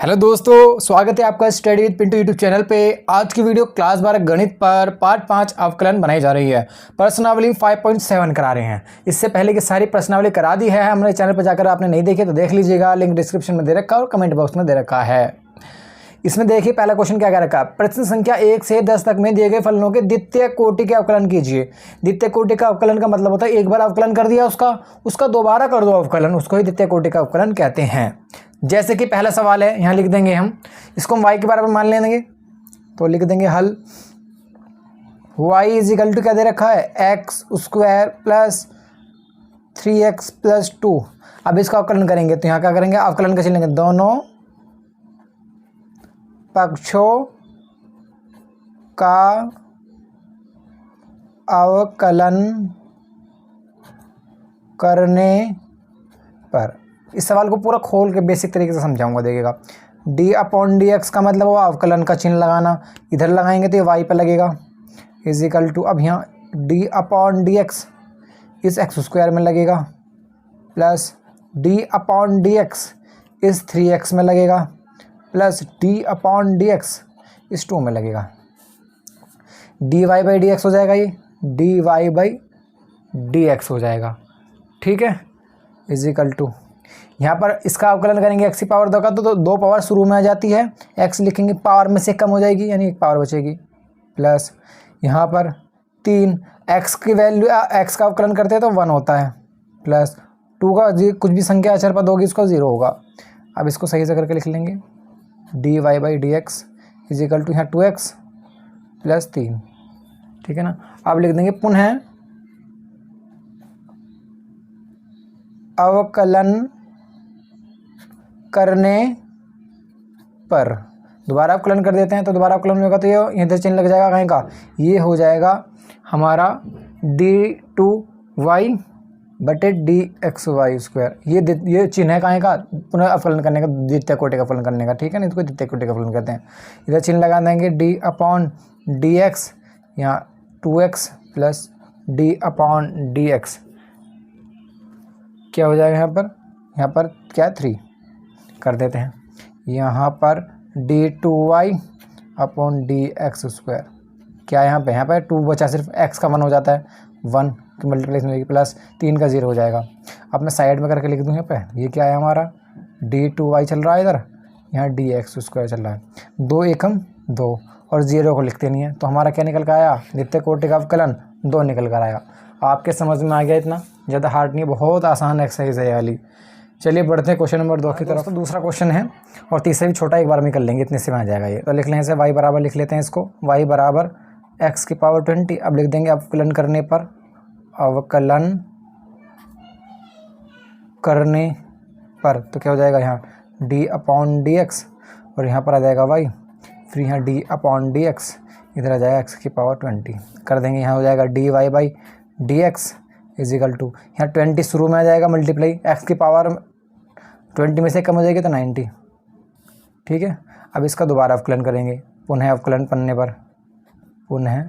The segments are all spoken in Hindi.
हेलो दोस्तों, स्वागत है आपका study with Pintu YouTube channel पे। आज की वीडियो क्लास 12 गणित पर पार्ट 5 अवकलन बनाई जा रही है। प्रश्नावली 5.7 करा रहे हैं। इससे पहले की सारी प्रश्नावली करा दी है हमारे चैनल पर, जाकर आपने नहीं देखे तो देख लीजिएगा, लिंक डिस्क्रिप्शन में दे रखा है और कमेंट बॉक्स में दे रखा है। इसमें देखिए पहला क्वेश्चन क्या कह रखा है। प्रश्न संख्या 1 से 10 तक में दिए गए फलनों के द्वितीय कोटि के अवकलन कीजिए। द्वितीय कोटि का अवकलन का मतलब होता है एक बार अवकलन कर दिया उसका दोबारा कर दो अवकलन, उसको ही द्वितीय कोटि का अवकलन कहते हैं। जैसे कि पहला सवाल है, यहाँ लिख देंगे हम, इसको हम y के बराबर मान लेंगे तो लिख देंगे हल y इजिकल टू क्या दे रखा है, x square plus 3x plus 2। अब इसका अवकलन करेंगे तो यहाँ क्या करेंगे, अवकलन कैसे लेंगे, दोनों पक्षों का अवकलन करने पर। इस सवाल को पूरा खोल के बेसिक तरीके से समझाऊंगा, देखिएगा। d अपॉन डी एक्स का मतलब हुआ अवकलन का चिन्ह लगाना, इधर लगाएंगे तो ये y पे लगेगा, इजिकल टू, अब यहाँ d अपॉन डी एक्स इस एक्स स्क्वायर में लगेगा, plus d upon D x इस 3x में लगेगा, plus d upon D x इस 2 में लगेगा। dy बाई डी एक्स हो जाएगा, ये dy बाई डी एक्स हो जाएगा, ठीक है, इजिकल टू, यहाँ पर इसका अवकलन करेंगे x की पावर 2 का तो 2 पावर शुरू में आ जाती है, x लिखेंगे पावर में से कम हो जाएगी यानी एक पावर बचेगी, प्लस यहाँ पर 3 x की वैल्यू x का अवकलन करते हैं तो 1 होता है, प्लस 2 का कुछ भी संख्या अचर पद होगी उसका 0 होगा। अब इसको सही से करके लिख लेंगे, dy by D X is equal to यहाँ 2x प्लस 3, ठीक है ना। अब लिख देंगे पुनः अवकलन करने पर, दोबारा अवकलन कर देते हैं तो दोबारा अवकलन होगा तो ये इधर चिन्ह लग जाएगा कहीं का, ये हो जाएगा हमारा d2y बटे डी एक्स वाई स्क्वायर। ये चिन्ह है कहीं का, पुनः अवकलन करने का, द्वितीय कोटि का अवकलन करने का, ठीक है ना, इसको द्वितीय कोटि का अवकलन कहते हैं। इधर चिन्ह लगा देंगे d अपॉन डी एक्स, यहाँ 2x plus d upon D x क्या हो जाएगा, यहाँ पर क्या 3 कर देते हैं, यहाँ पर d2y upon D X square, क्या यहाँ पे 2 बचा, सिर्फ x का 1 हो जाता है, 1 की मल्टीप्लिकेशन होगी, प्लस 3 का 0 हो जाएगा। अब मैं साइड में करके लिख दूँ यहाँ पे, ये क्या है हमारा d2y चल रहा है इधर, यहाँ डी एक्स स्क्वायर चल रहा है, 2 एकम 2 और 0 को लिखते नहीं है तो हमारा क्या निकल कर आया, द्वितीय कोटि का अवकलन 2 निकल कर आया। आपके समझ में आ गया, इतना ज़्यादा हार्ड नहीं, बहुत आसान एक्सरसाइज है ये वाली। चलिए बढ़ते हैं क्वेश्चन नंबर 2 की तरफ। तो दूसरा क्वेश्चन है और तीसरा भी छोटा एक बार में कर लेंगे, इतने से में आ जाएगा ये। तो लिख लें इसे y बराबर, लिख लेते हैं इसको y बराबर x की पावर 20। अब लिख देंगे अवकलन करने पर, अवकलन करने पर तो क्या हो जाएगा, यहाँ d अपॉन डी एक्स और यहाँ पर आ जाएगा y, फिर यहाँ d अपॉन डी एक्स, इधर आ जाएगा x की पावर 20 कर देंगे, यहाँ हो जाएगा dy by D X is equal to, यहाँ 20 शुरू में आ जाएगा मल्टीप्लाई, x की पावर 20 में से कम हो जाएगी तो 90, ठीक है। अब इसका दोबारा अवकलन करेंगे, पुनः अवकलन करने पर, पुनः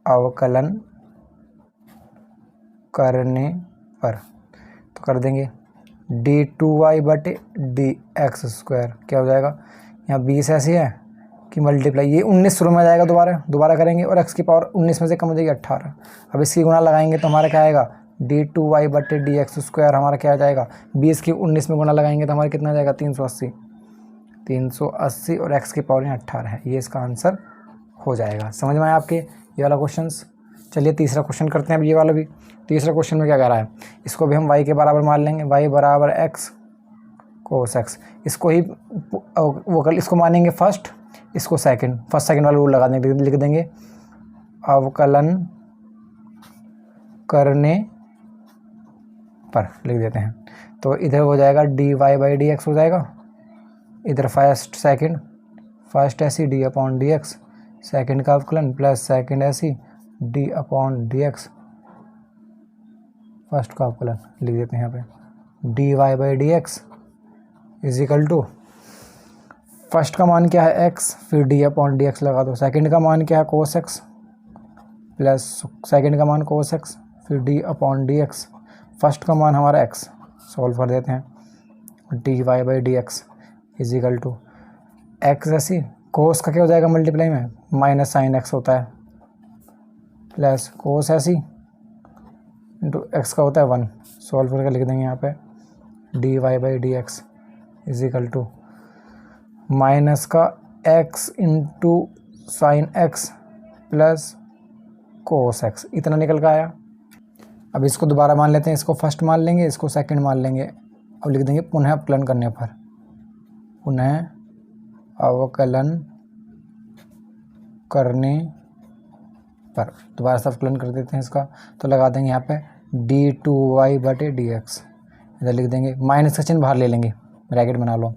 अवकलन करने पर तो कर देंगे d2y बटे डी एक्स स्क्वायर, क्या हो जाएगा, यहाँ 20 ऐसी है कि मल्टीप्लाई, ये 19 शुरू में आ जाएगा, दोबारा करेंगे और x की पावर 19 में से कम हो जाएगी 18। अब इसकी गुणा लगाएंगे तो हमारा क्या आएगा, d2y बटे डी एक्स स्क्वायर हमारा क्या आ जाएगा, 20 की 19 में गुणा लगाएंगे तो हमारा कितना आ जाएगा, 380 और x की पावर यहाँ 18 है, ये इसका आंसर हो जाएगा। समझ में आया आपके ये वाला क्वेश्चन। चलिए तीसरा क्वेश्चन करते हैं अब ये वाला भी। तीसरा क्वेश्चन में क्या कह रहा है, इसको भी हम y के बराबर मान लेंगे, y बराबर x कोस x, इसको ही इसको मानेंगे फर्स्ट, इसको सेकंड, फर्स्ट सेकंड वाला रूल लगा देंगे, लिख देंगे अवकलन करने पर, लिख देते हैं। तो इधर हो जाएगा dy बाई डी एक्स हो जाएगा, इधर फर्स्ट ऐसी d upon D X, second का अवकलन प्लस सेकेंड ऐसी d upon D X, first का अवकलन लिख देते हैं यहाँ पे, dy by D X is equal to, first का मान क्या है x, फिर d अपॉन डी एक्स लगा दो, सेकंड का मान क्या है कोस x, प्लस सेकंड का मान कोस x, फिर d upon D X, first का मान हमारा x, सॉल्व कर देते हैं, dy by D X is equal to X ऐसी कोस का क्या हो जाएगा मल्टीप्लाई में माइनस साइन एक्स होता है प्लस कोस ऐसी इंटू एक्स का होता है 1। सॉल्व करके लिख देंगे यहाँ पे D Y by D X is equal to minus का X into sine X plus cos X, इतना निकल का आया। अब इसको दोबारा मान लेते हैं, इसको फर्स्ट मान लेंगे, इसको सेकंड मान लेंगे। अब लिख देंगे पुनः अवकलन करने पर, पुनः अवकलन करने पर दोबारा से अवकलन कर देते हैं इसका, तो लगा देंगे यहाँ पे डी टू वाई बटे डी एक्स, इधर लिख देंगे माइनस का चिन्ह बाहर ले लेंगे, ब्रैकेट बना लो।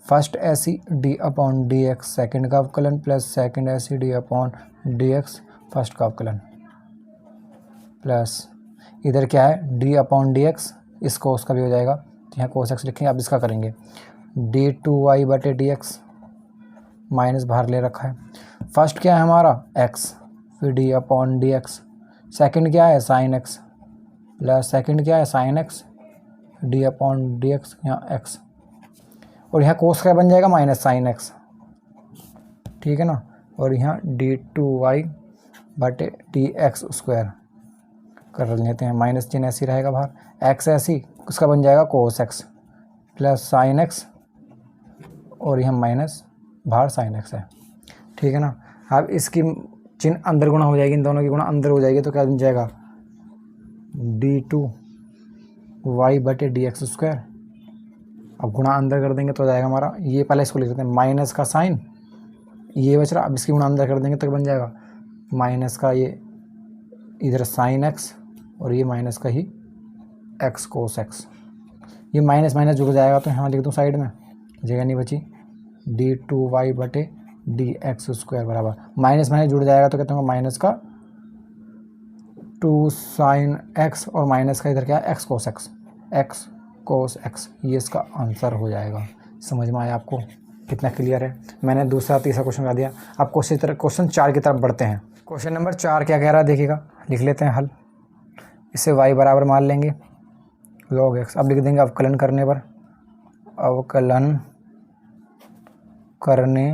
फर्स्ट ऐसी D upon D X second का अवकलन प्लस सेकेंड ऐसी D upon D X first का अवकलन प्लस इधर क्या है डी अपॉन डी एक्स, इस कोस का भी हो जाएगा तो यहाँ कोस एक्स लिखेंगे। अब इसका करेंगे डी टू वाई बटे डी एक्स, माइनस बाहर ले रखा है। फर्स्ट क्या है हमारा एक्स, फिर D upon D X, second क्या है साइन एक्स प्लस सेकेंड क्या है sine x D upon D X यहाँ एक्स, और यहाँ कोस का बन जाएगा माइनस साइन एक्स, ठीक है ना। और यहाँ डी टू वाई बटे डी एक्स स्क्वायर कर लेते हैं, माइनस चिन्ह ऐसी रहेगा बाहर, एक्स ऐसी उसका बन जाएगा cos x plus sine x और यहाँ माइनस बाहर साइन एक्स है, ठीक है ना। अब इसकी चिन्ह अंदर गुणा हो जाएगी, इन दोनों की गुणा अंदर हो जाएगी, तो क्या बन जाएगा डी टू वाई बटे डी एक्स स्क्वायर। अब गुणा अंदर कर देंगे तो हो जाएगा हमारा, ये पहले इसको लिख देते हैं माइनस का साइन, ये बच रहा, अब इसकी गुणा अंदर कर देंगे तो बन जाएगा माइनस का ये इधर साइन एक्स और ये माइनस का ही एक्स कोस एक्स, ये माइनस माइनस जुड़ जाएगा तो यहाँ लिख दूँ साइड में, जगह नहीं बची, डी टू वाई बटे डी एक्स स्क्वायर बराबर माइनस माइनस जुड़ जाएगा तो कहते हैं माइनस का टू साइन एक्स और माइनस का इधर क्या है एक्स कोस एक्स, ये इसका आंसर हो जाएगा। समझ में आया आपको, कितना क्लियर है। मैंने दूसरा तीसरा क्वेश्चन बता दिया। अब क्वेश्चन 4 की तरफ बढ़ते हैं। क्वेश्चन नंबर 4 क्या कह रहा है देखिएगा, लिख लेते हैं हल। इसे y बराबर मान लेंगे log x। अब लिख देंगे अवकलन करने पर, अवकलन करने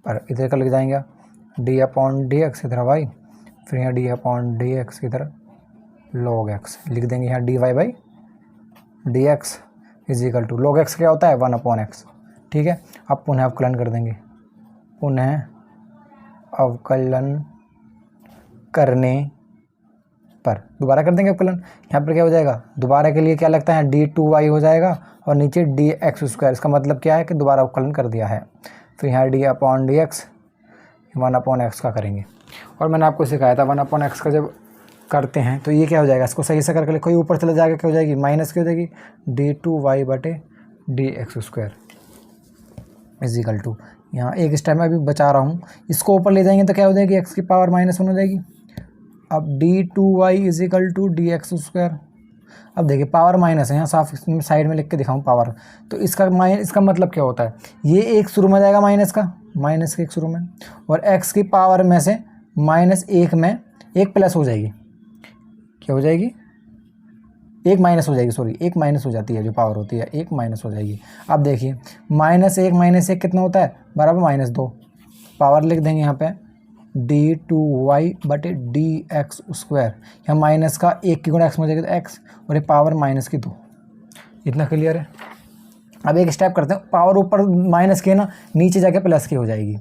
पर इधर का लिख जाएंगे डी अपॉन डी एक्स इधर y, फिर यहाँ डी अपॉन डी एक्स इधर log x, लिख देंगे यहाँ D Y by D X is equal to log x क्या होता है 1 अपॉन एक्स, ठीक है। अब पुनः अवकलन कर देंगे, पुनः अवकलन करने पर दोबारा कर देंगे अवकलन। यहाँ पर क्या हो जाएगा, दोबारा के लिए क्या लगता है डी टू वाई हो जाएगा और नीचे डी एक्स स्क्वायर, इसका मतलब क्या है कि दोबारा अवकलन कर दिया है। फिर यहाँ D upon D x 1 upon x का करेंगे, और मैंने आपको सिखाया था 1 अपॉन एक्स का जब करते हैं तो ये क्या हो जाएगा, इसको सही से करके कोई ऊपर चला जाएगा, क्या हो जाएगी माइनस की हो जाएगी डी टू वाई बटे D X square equal to, यहाँ एक स्टेप में अभी बचा रहा हूँ, इसको ऊपर ले जाएंगे तो क्या हो जाएगी एक्स की पावर -1 हो जाएगी। अब D two Y equal to D X square, अब देखिए पावर माइनस है, यहाँ साफ साइड में लिख के दिखाऊँ पावर, तो इसका मतलब क्या होता है, ये एक शुरू में जाएगा माइनस के एक शुरू में, और एक्स की पावर में से -1 में एक प्लस हो जाएगी, क्या हो जाएगी एक माइनस हो जाएगी, सॉरी एक माइनस हो जाती है, जो पावर होती है एक माइनस हो जाएगी। अब देखिए -1 कितना होता है बराबर -2, पावर लिख देंगे यहाँ पे डी टू वाई बटे डी एक्स स्क्वायर, यहाँ माइनस का 1 की गुणा एक्स में हो जाएगी तो एक्स, और ये पावर -2, इतना क्लियर है। अब एक स्टेप करते हैं, पावर ऊपर माइनस की है ना, नीचे जाके प्लस की हो जाएगी,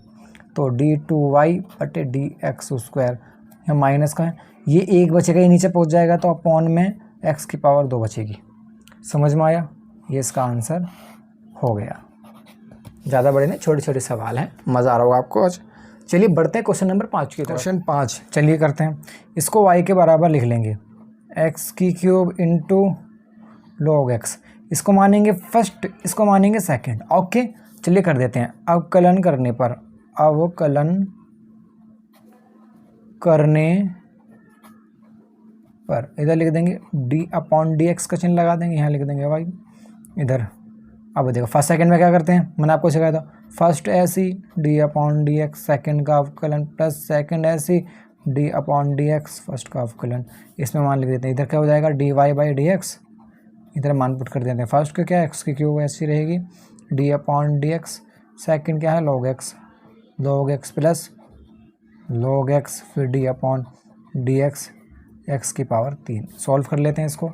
तो डी टू वाई बटे डी एक्स स्क्वायर, यहाँ माइनस का है, ये 1 बचेगा, ये नीचे पहुँच जाएगा तो अपॉन में एक्स की पावर 2 बचेगी। समझ में आया, ये इसका आंसर हो गया। ज़्यादा बड़े नहीं, छोटे छोटे सवाल हैं, मज़ा आ रहा होगा आपको आज। चलिए बढ़ते हैं क्वेश्चन नंबर 5 की तरफ। क्वेश्चन 5 चलिए करते हैं, इसको y के बराबर लिख लेंगे x³ इंटू log x, इसको मानेंगे फर्स्ट, इसको मानेंगे सेकंड, ओके। चलिए कर देते हैं, अवकलन करने पर, अवकलन करने पर इधर लिख देंगे डी अपॉन डी एक्स का चिन्ह लगा देंगे, यहाँ लिख देंगे y इधर। अब देखो फर्स्ट सेकंड में क्या करते हैं, मैंने आपको सिखाया था, फर्स्ट ऐसी D upon D X second का अवकलन प्लस सेकंड ऐसी D upon D X first का अवकलन, इसमें मान लिख देते हैं, इधर क्या हो जाएगा D Y by D X, इधर मान पुट कर देते हैं, फर्स्ट का क्या एक्स की क्यूब ऐसी रहेगी D upon D X, second क्या है log X plus log X, फिर D upon D X, X की पावर 3। सॉल्व कर लेते हैं इसको।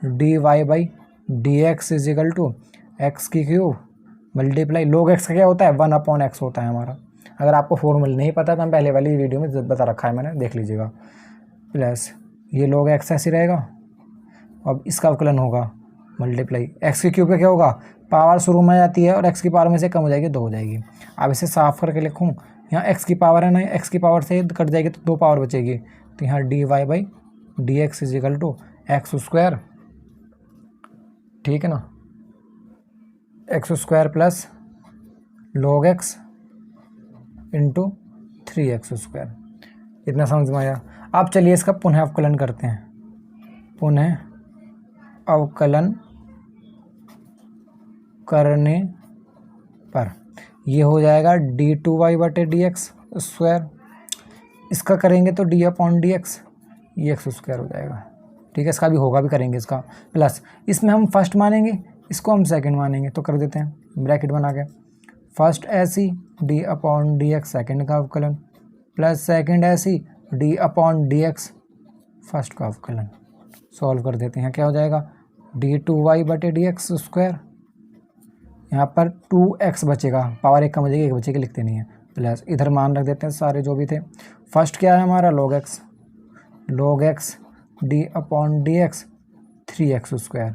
D Y by D X is equal to X की क्यूब मल्टीप्लाई लॉग एक्स का क्या होता है 1 अपॉन एक्स होता है हमारा। अगर आपको फॉर्मूला नहीं पता तो हम पहले वाली वीडियो में बता रखा है मैंने, देख लीजिएगा। प्लस ये लॉग एक्स ऐसे रहेगा, अब इसका अवकलन होगा मल्टीप्लाई एक्स की क्यूब का क्या होगा, पावर शुरू में आ जाती है और एक्स की पावर में से कम हो जाएगी 2 हो जाएगी। अब इसे साफ करके लिखूँ, यहाँ एक्स की पावर है ना, एक्स की पावर से कट जाएगी तो 2 पावर बचेगी, तो यहाँ D Y by D X is equal to X square, ठीक है ना, X square plus log X into 3x square. इतना समझ में आया। अब चलिए इसका पुनः अवकलन करते हैं। पुनः अवकलन करने पर ये हो जाएगा d2y बटे डी एक्स स्क्वायर, इसका करेंगे तो d अपॉन डी एक्स, ये एक्स स्क्वायर हो जाएगा, ठीक है। इसका भी होगा, भी करेंगे इसका, प्लस इसमें हम फर्स्ट मानेंगे, इसको हम सेकंड मानेंगे, तो कर देते हैं ब्रैकेट बना के, फर्स्ट ऐसी D upon D X second का अवकलन प्लस सेकेंड ऐसी D upon D X first का अवकलन। सॉल्व कर देते हैं, क्या हो जाएगा d2y बटे डी एक्स स्क्वायर, यहाँ पर 2x बचेगा, पावर 1 कम हो जाएगी, 1 बचेगी, लिखते नहीं है, प्लस इधर मान रख देते हैं सारे जो भी थे। फर्स्ट क्या है हमारा log X D upon D X 3x square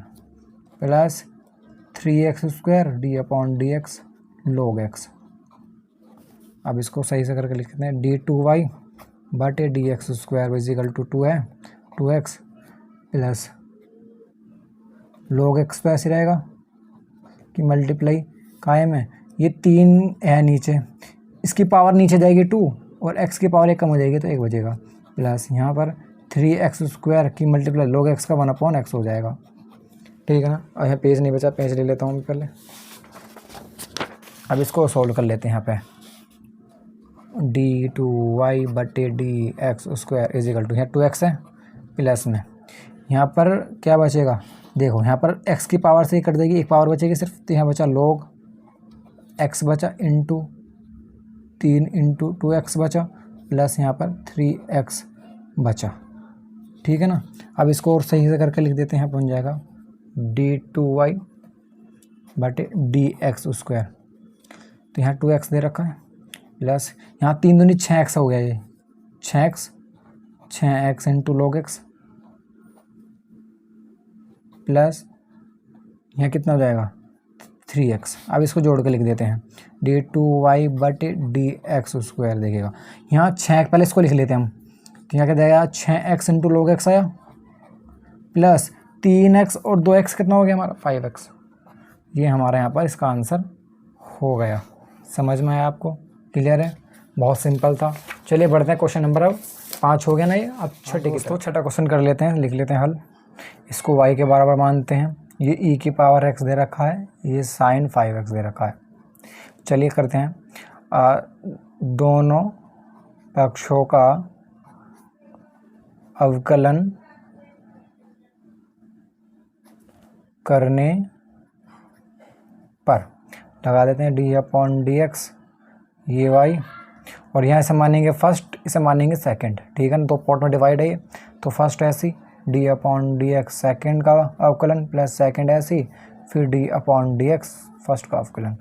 plus 3x square D upon D X log X. अब इसको सही से करके लिखते हैं, d2y बटे D X square equal to 2 है 2x प्लस लॉग एक्स पे ऐसे रहेगा कि मल्टीप्लाई कायम है, ये 3 है नीचे, इसकी पावर नीचे जाएगी 2 और x की पावर 1 कम हो जाएगी तो 1 बचेगा, प्लस यहाँ पर 3x स्क्वायर की मल्टीप्लाई लॉग एक्स का 1 अपॉन एक्स हो जाएगा, ठीक है ना। और यहाँ पेज नहीं बचा, पेज ले लेता हूँ पहले। अब इसको सॉल्व कर लेते हैं। यहाँ पे d2y बटे D X square is equal to, यहाँ 2x है प्लस में, यहाँ पर क्या बचेगा, देखो यहाँ पर x की पावर से ही कट जाएगी, 1 पावर बचेगी सिर्फ, तो यहाँ बचा log x बचा इंटू 3 इंटू 2x बचा प्लस यहाँ पर 3x बचा, ठीक है ना। अब इसको और सही से करके लिख देते हैं, बन जाएगा d2y बटे डी एक्स स्क्वायर, तो यहाँ 2x दे रखा है प्लस यहाँ 3 दूनी 6x हो गया, ये 6x into log X plus यहाँ कितना हो जाएगा 3x। अब इसको जोड़ के लिख देते हैं, d2y बटे डी एक्स स्क्वायर देखेगा, यहाँ 6 पहले इसको लिख लेते हैं हम, तो यहाँ क्या जाएगा 6x इंटू लॉग एक्स आया प्लस 3x और 2x कितना हो गया हमारा 5x। ये हमारा यहाँ पर इसका आंसर हो गया। समझ में आया आपको, क्लियर है, बहुत सिंपल था। चलिए बढ़ते हैं क्वेश्चन नंबर, अब 5 हो गया ना ये। अब छठा क्वेश्चन कर लेते हैं, लिख लेते हैं हल। इसको y के बराबर मानते हैं, ये e की पावर x दे रखा है, ये साइन 5x दे रखा है। चलिए करते हैं, दोनों पक्षों का अवकलन करने पर लगा देते हैं डी अपॉन डी एक्स, ये y, और यहाँ इसे मानेंगे फर्स्ट, इसे मानेंगे सेकंड, ठीक है ना। 2 पार्ट में डिवाइड है ये, तो फर्स्ट ऐसी D upon D X second का अवकलन प्लस सेकंड ऐसी फिर D upon D X first का अवकलन,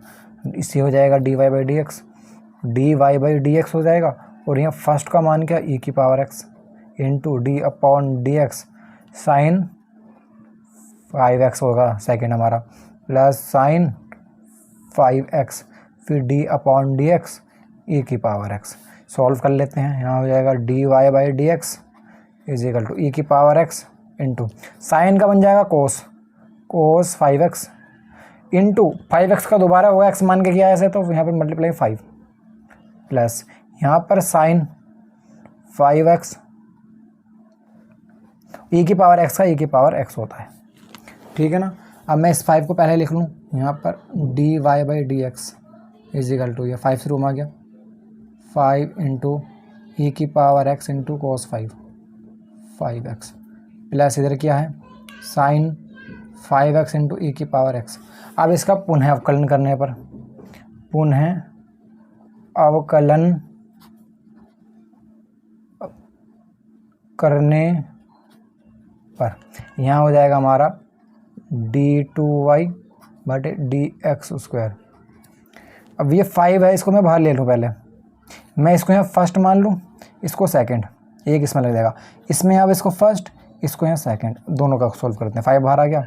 इससे हो जाएगा D Y by D X हो जाएगा, और यहाँ फर्स्ट का मान क्या e की power x into D upon D X sine 5x होगा सेकेंड हमारा, प्लस साइन 5x फिर D upon D X e की पावर x। सॉल्व कर लेते हैं, यहाँ हो जाएगा D Y by D X is equal to E की पावर x इंटू साइन का बन जाएगा कोस 5x इंटू 5x का दोबारा होगा x मान के किया ऐसे, तो यहाँ पर मल्टीप्लाई 5 प्लस यहाँ पर साइन 5x e की पावर x का e की पावर x होता है, ठीक है ना। अब मैं इस 5 को पहले लिख लूँ, यहाँ पर D Y by D X is equal to, ये 5 से रूम आ गया 5 इंटू ई की power x into cos 5x plus इधर क्या है साइन 5x इंटू ई की पावर x। अब इसका पुनः अवकलन करने पर, पुनः अवकलन करने पर यहाँ हो जाएगा हमारा d2y बटे dx²। अब ये 5 है, इसको मैं बाहर ले लूँ, पहले मैं इसको यहाँ फर्स्ट मान लूँ, इसको सेकंड, एक इसमें लग जाएगा, इसमें अब इसको फर्स्ट, इसको यहाँ सेकंड, दोनों का सोल्व करते हैं। 5 बाहर आ गया,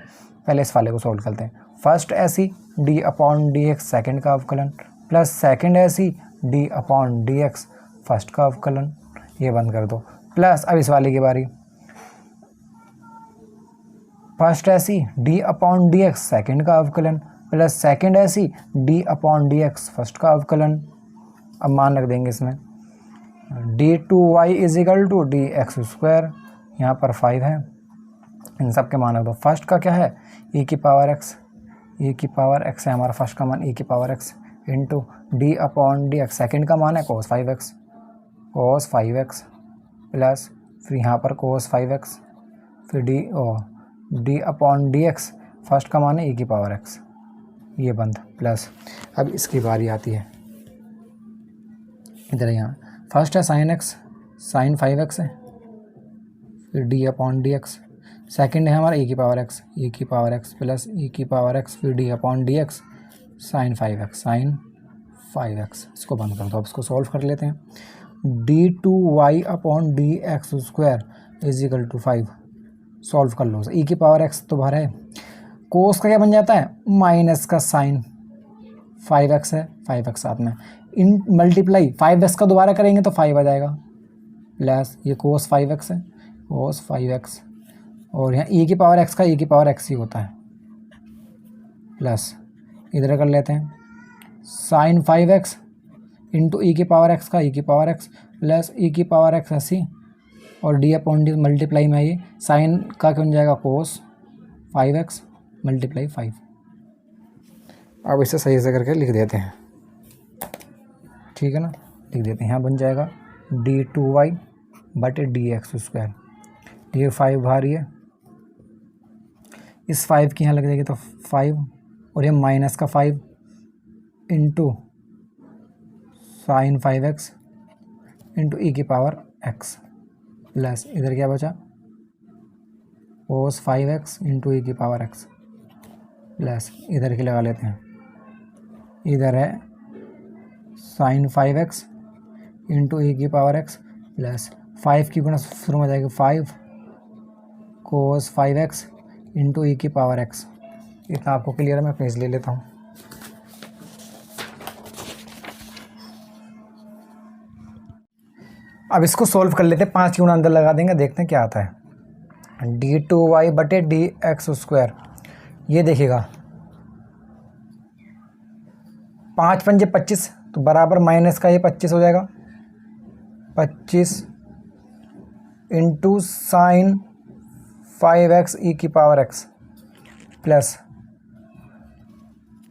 पहले इस वाले को सोल्व करते हैं। फर्स्ट ऐसी d/dx सेकंड का अवकलन प्लस सेकंड ऐसी d/dx फर्स्ट का अवकलन, ये बंद कर दो, प्लस अब इस वाले की बारी, फर्स्ट ऐसी d/dx सेकंड का अवकलन प्लस सेकंड ऐसी d/dx फर्स्ट का अवकलन। अब मान रख देंगे इसमें d2y इजिकल टू dx², यहाँ पर 5 है, इन सब के मान रख दो। फर्स्ट का क्या है e की पावर x, e की पावर x है हमारा फर्स्ट का मान e की power x into d/dx second का मान है cos 5x प्लस फिर यहाँ पर cos 5x, फिर d/dx फर्स्ट का मान है e की पावर x, ये बंद, प्लस अब इसकी बारी आती है इधर, यहाँ फर्स्ट है sin x, sin 5x है, फिर d/dx सेकंड है हमारा e की पावर x प्लस e की पावर x फिर d/dx sin 5x। इसको बंद कर दो, अब इसको सॉल्व कर लेते हैं। d2y/dx² इजिकल टू 5, सॉल्व कर लो, e की पावर x तो बाहर है, कोस का क्या बन जाता है माइनस का साइन 5x है, 5x साथ में इन मल्टीप्लाई 5x का दोबारा करेंगे तो 5 आ जाएगा, प्लस ये कोस 5x है, कोस 5x, और यहाँ e की पावर x का e की पावर x ही होता है, प्लस इधर कर लेते हैं साइन 5x इंटू ई की पावर x का e की पावर x प्लस e की पावर x ऐसी, और d/d मल्टीप्लाई में ये साइन का क्या बन जाएगा कोस 5x मल्टीप्लाई 5। अब इसे सही से करके लिख देते हैं, ठीक है ना, लिख देते हैं, यहाँ बन जाएगा d2y बटे dx², ये 5 बाहर है, इस 5 की यहाँ लग जाएगी तो 5, और ये माइनस का 5 इंटू साइन 5x इंटू ई की पावर x प्लस इधर क्या बचा कोस 5x इंटू ई की पावर x प्लस इधर की लगा लेते हैं, इधर है साइन 5x इंटू ई की पावर x प्लस 5 की गुणा शुरू में जाएगी 5 कोस 5x इंटू ई की पावर x। इतना आपको क्लियर है, मैं पेज ले लेता हूँ। अब इसको सॉल्व कर लेते हैं, 5 की गुणा अंदर लगा देंगे, देखते हैं क्या आता है। d2y बटे dx², ये देखिएगा 5 पंजे 25 तो बराबर माइनस का ये 25 हो जाएगा, 25 इंटू साइन 5x ई की पावर x प्लस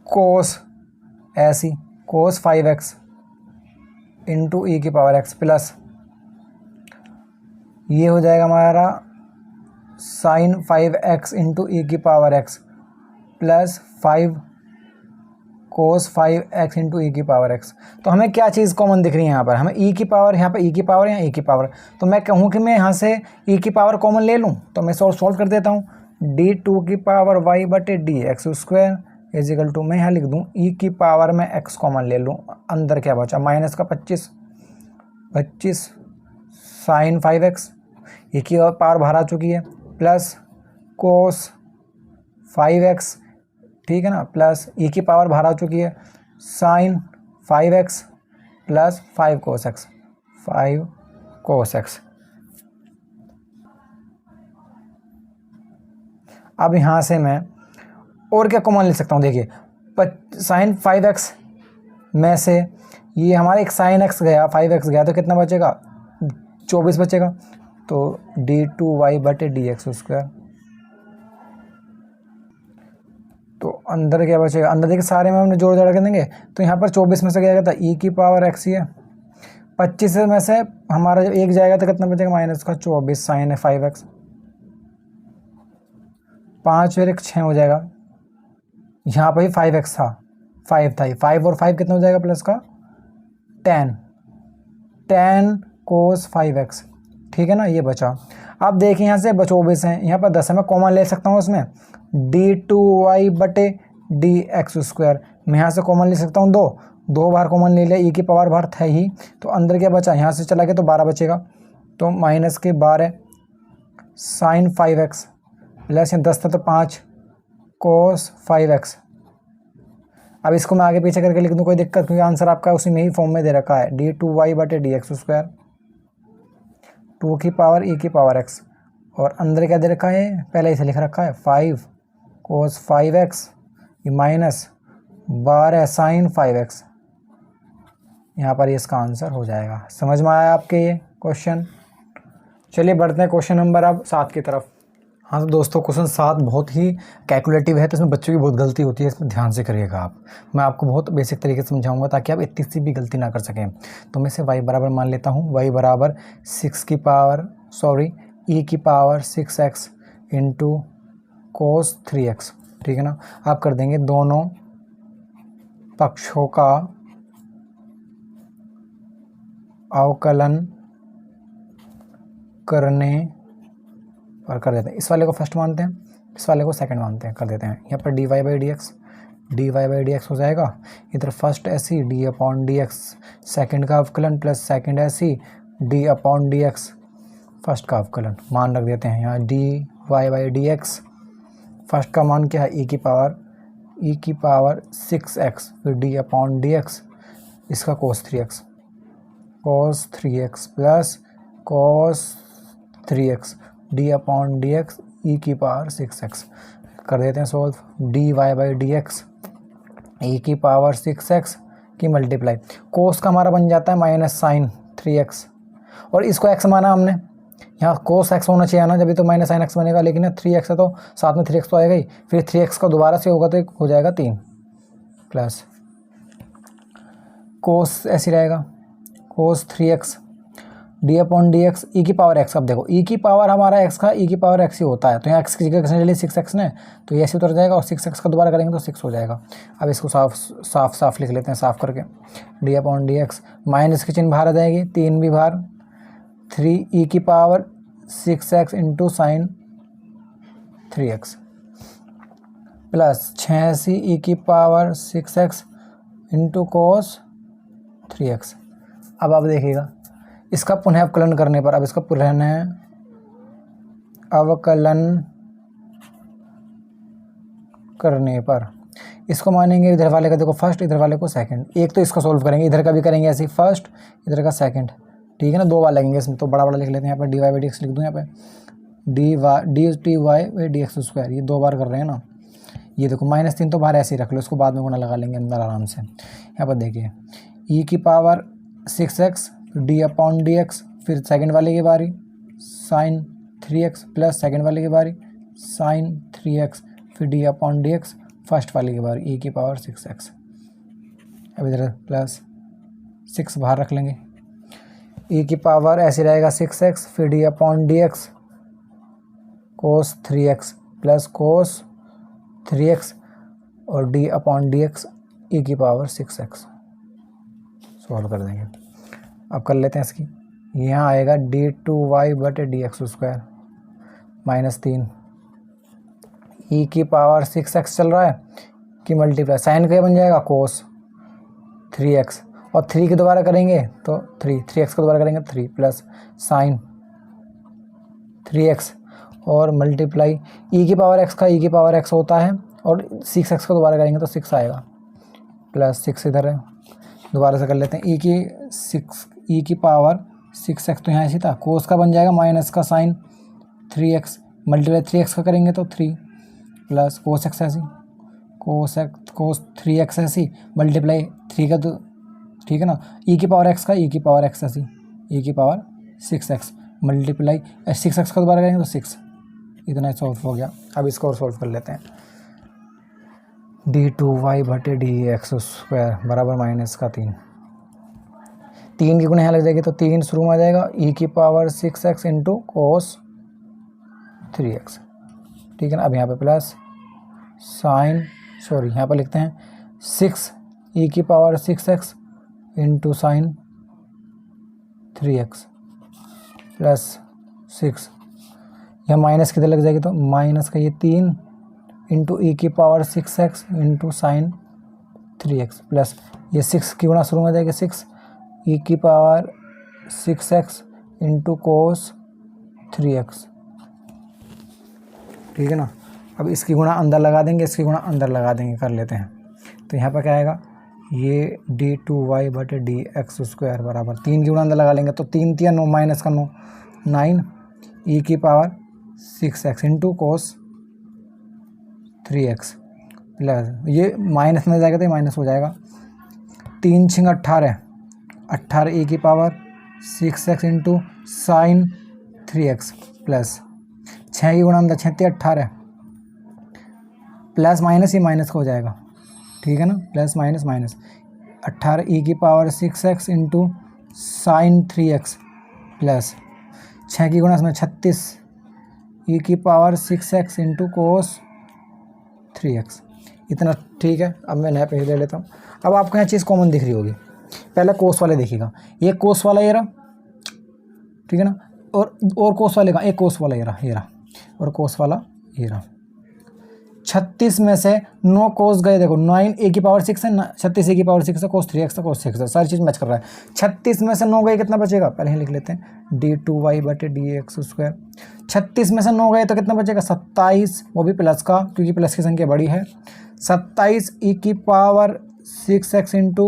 कोस ऐसी कोस 5x इंटू ई की पावर x प्लस ये हो जाएगा हमारा साइन 5x इंटू ई की पावर x प्लस 5 कोस 5x इंटू ई की पावर x। तो हमें क्या चीज़ कॉमन दिख रही है यहाँ पर, हमें ई की पावर, यहाँ पर ई की पावर, यहाँ ई की पावर, तो मैं कहूँ कि मैं यहाँ से ई की पावर कॉमन ले लूँ, तो मैं सॉल्व कर देता हूँ। d2 की पावर y बटे dx² इजिकल टू, मैं यहाँ लिख दूँ ई की पावर में x कॉमन ले लूँ, अंदर क्या बचा माइनस का 25 साइन 5x, ई की पावर बाहर आ चुकी है, प्लस कोस 5x, ठीक है ना, प्लस ई की पावर बाहर आ चुकी है साइन 5x प्लस 5 कोस x। अब यहाँ से मैं और क्या कॉमन ले सकता हूँ, देखिए साइन 5x में से ये हमारा एक साइन x गया, 5x गया, तो कितना बचेगा 24 बचेगा, तो d2y बटे dx², तो अंदर क्या बचेगा, अंदर देखिए सारे में हमने जोड़ कर देंगे, तो यहाँ पर 24 में से क्या था ई की पावर x ही है, 25 में से हमारा जब एक जाएगा तो कितना बचेगा माइनस का 24 साइन है 5x, 5 और 1 6 हो जाएगा। यहाँ पर ही 5x था, 5 था, 5 और 5 कितना हो जाएगा प्लस का 10 cos 5x, ठीक है ना, ये बचा। अब देखिए यहाँ से 24 है, यहाँ पर 10 है, मैं कॉमन ले सकता हूँ उसमें d2y बटे dx²। मैं यहाँ से कॉमन ले सकता हूँ 2 बार कॉमन ले लिया, e की पावर बाहर था ही, तो अंदर क्या बचा, यहाँ से चला गया तो 12 बचेगा, तो माइनस के 12 sin 5x प्लस 10 था तो 5 cos 5x। अब इसको मैं आगे पीछे करके लिख दूँ, कोई दिक्कत, क्योंकि आंसर आपका उसी में ही फॉर्म में दे रखा है, d2y बटे dx², 2 की पावर e की पावर x, और अंदर क्या दे रखा है, पहले इसे लिख रखा है 5 cos 5x minus 12 sin 5x। यहाँ पर ये इसका आंसर हो जाएगा। समझ में आया आपके ये क्वेश्चन? चलिए बढ़ते हैं क्वेश्चन नंबर अब 7 की तरफ। हाँ तो दोस्तों क्वेश्चन 7 बहुत ही कैलकुलेटिव है, तो इसमें बच्चों की बहुत गलती होती है, इसमें ध्यान से करिएगा आप। मैं आपको बहुत बेसिक तरीके से समझाऊंगा ताकि आप इतनी सी भी गलती ना कर सकें। तो मैं इसे y बराबर मान लेता हूँ, y बराबर e की power 6x into cos 3x, ठीक है ना। आप कर देंगे दोनों पक्षों का अवकलन करने पर कर देते हैं। इस वाले को फर्स्ट मानते हैं, इस वाले को सेकंड मानते हैं, कर देते हैं। यहाँ पर dy बाई डी एक्स हो जाएगा, इधर फर्स्ट ऐसी d/dx सेकंड का अवकलन प्लस सेकंड ऐसी d/dx फर्स्ट का अवकलन, मान रख देते हैं यहाँ dy by D X. First का मान क्या है, e की पावर 6x, फिर d/dx, इसका cos 3x plus cos 3x d/dx e की पावर 6x, कर देते हैं solve. dy by D X e की पावर 6x की मल्टीप्लाई, कोस का हमारा बन जाता है माइनस साइन 3x, और इसको x माना हमने, यहाँ कोस x होना चाहिए ना, जब तो माइनस साइन x बनेगा, लेकिन 3x है तो साथ में 3x तो आएगा ही, फिर 3x का दोबारा से होगा तो हो जाएगा 3 प्लस कोस ऐसी रहेगा कोस 3x d/dx e की पावर x। अब देखो e की पावर हमारा x का e की पावर x ही होता है, तो यहाँ x की जगह किसने ले ली 6x ने, तो ये ऐसे उतर जाएगा, और 6x का दोबारा करेंगे तो 6 हो जाएगा। अब इसको साफ लिख लेते हैं, साफ करके d/dx माइनस की चिन्ह बाहर आ जाएगी, 3 भी बाहर, 3 e की power 6x into sine 3x plus 6 e की power 6x into cos 3x। अब आप देखिएगा इसका पुनः अवकलन करने पर, अब इसका पुनः अवकलन करने पर इसको मानेंगे, इधर वाले का देखो फर्स्ट, इधर वाले को सेकंड, एक तो इसका सॉल्व करेंगे, इधर का भी करेंगे ऐसे फर्स्ट, इधर का सेकंड, ठीक है ना, 2 बार लगेंगे इसमें, तो बड़ा लिख लेते हैं। यहाँ पर dy बाई डी एक्स लिख दूँ, यहाँ पे dy बाई डी एक्स², ये 2 बार कर रहे हैं ना। ये देखो -3 तो बाहर ऐसे ही रख लो, इसको बाद में गुणा लगा लेंगे अंदर आराम से। यहाँ पर देखिए e की पावर 6x d/dx, फिर सेकंड वाले की बारी साइन 3x प्लस सेकंड वाले की बारी साइन 3x, फिर d/dx फर्स्ट वाले की बारी e की पावर 6x। अब इधर प्लस 6 बाहर रख लेंगे, e की पावर ऐसे रहेगा 6x, फिर d/dx cos 3x plus cos 3x और d/dx e की पावर 6x। सॉल्व कर देंगे। अब कर लेते हैं इसकी, यहाँ आएगा d/2y बटे dx² माइनस 3 e की पावर 6x चल रहा है कि मल्टीप्लाई, साइन का बन जाएगा cos 3x, और 3 के दोबारा करेंगे तो 3x को दोबारा करेंगे 3 प्लस साइन 3x और मल्टीप्लाई e की पावर x का e की पावर x होता है, और 6x को दोबारा करेंगे तो 6 आएगा प्लस 6 इधर है, दोबारा से कर लेते हैं। e की पावर 6x तो यहाँ ऐसी था, कोस का बन जाएगा माइनस का साइन 3x, मल्टीप्लाई 3x का करेंगे तो 3 प्लस कोस x ऐसी, कोस 3x ऐसी, मल्टीप्लाई 3 का तो ठीक है ना, e की पावर x का e की पावर x ऐसी, e की पावर 6x मल्टीप्लाई 6x का दोबारा करेंगे तो 6, इतना सॉल्व हो गया। अब इसको और सॉल्व कर लेते हैं। d/2y बटे dx² बराबर माइनस का 3 की गुणा यहाँ लग जाएगी तो 3 शुरू में आ जाएगा, e की power 6x into cos 3x ठीक है ना। अब यहाँ पे प्लस साइन सॉरी यहाँ पर लिखते हैं 6 e की power 6x into sine 3x plus 6, यह माइनस किधर लग जाएगी तो माइनस का ये 3 इंटू ई की power 6x into sine 3x plus ये 6 की गुणा शुरू में जाएगी 6 ई की power 6x into cos 3x, ठीक है ना। अब इसकी गुणा अंदर लगा देंगे, इसकी गुणा अंदर लगा देंगे, कर लेते हैं। तो यहाँ पर क्या आएगा, ये d2y बटे dx² बराबर 3 की गुणा अंदर लगा लेंगे तो 3 3 9 माइनस का 9 9 ई की power 6x into cos 3x plus ये माइनस में जाएगा तो ये माइनस हो जाएगा 3 6 18 18 ई की power 6x into sine 3x plus 6 की गुणा अंदर 6 18 प्लस माइनस ये माइनस का हो जाएगा, ठीक है ना। प्लस माइनस माइनस 18 ई की power 6x into sine 3x plus 6 की गुणा इसमें 36 ई की power 6x into cos 3x, इतना, ठीक है। अब मैं नया पेज ले लेता हूँ। अब आपको यहाँ चीज़ कॉमन दिख रही होगी, पहले कोस वाले देखिएगा, ये कोस वाला ये रहा, ठीक है ना, और कोस वाले का एक कोस वाला ये रहा और कोस वाला ये रहा। 36 में से 9 कोस गए, देखो 9 ए की पावर 6 है ना, 36 ए की पावर 6 है, कोस 3x है, कोस 6 है, सारी चीज़ मैच कर रहा है। 36 में से 9 गए कितना बचेगा, पहले ही लिख लेते हैं d2y बटे dx²। 36 में से 9 गए तो कितना बचेगा 27, वो भी प्लस का क्योंकि प्लस की संख्या बड़ी है। 27 ई की power 6x into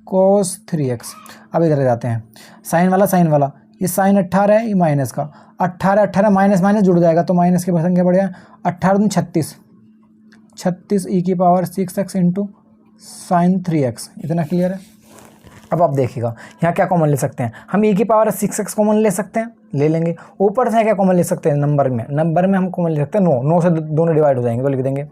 cos 3x। अब इधर जाते हैं, साइन वाला ये साइन 18 है, ये माइनस का 18 माइनस माइनस जुड़ जाएगा तो माइनस की संख्या बढ़ जाए 18 36 ई की power 6x into sine 3x, इतना क्लियर है। अब आप देखिएगा यहाँ क्या कॉमन ले सकते हैं हम, ई की पावर 6x कॉमन ले सकते हैं, ले लेंगे। ऊपर से क्या कॉमन ले सकते हैं, नंबर में हम कॉमन ले सकते हैं 9 से दोनों डिवाइड हो जाएंगे तो लिख देंगे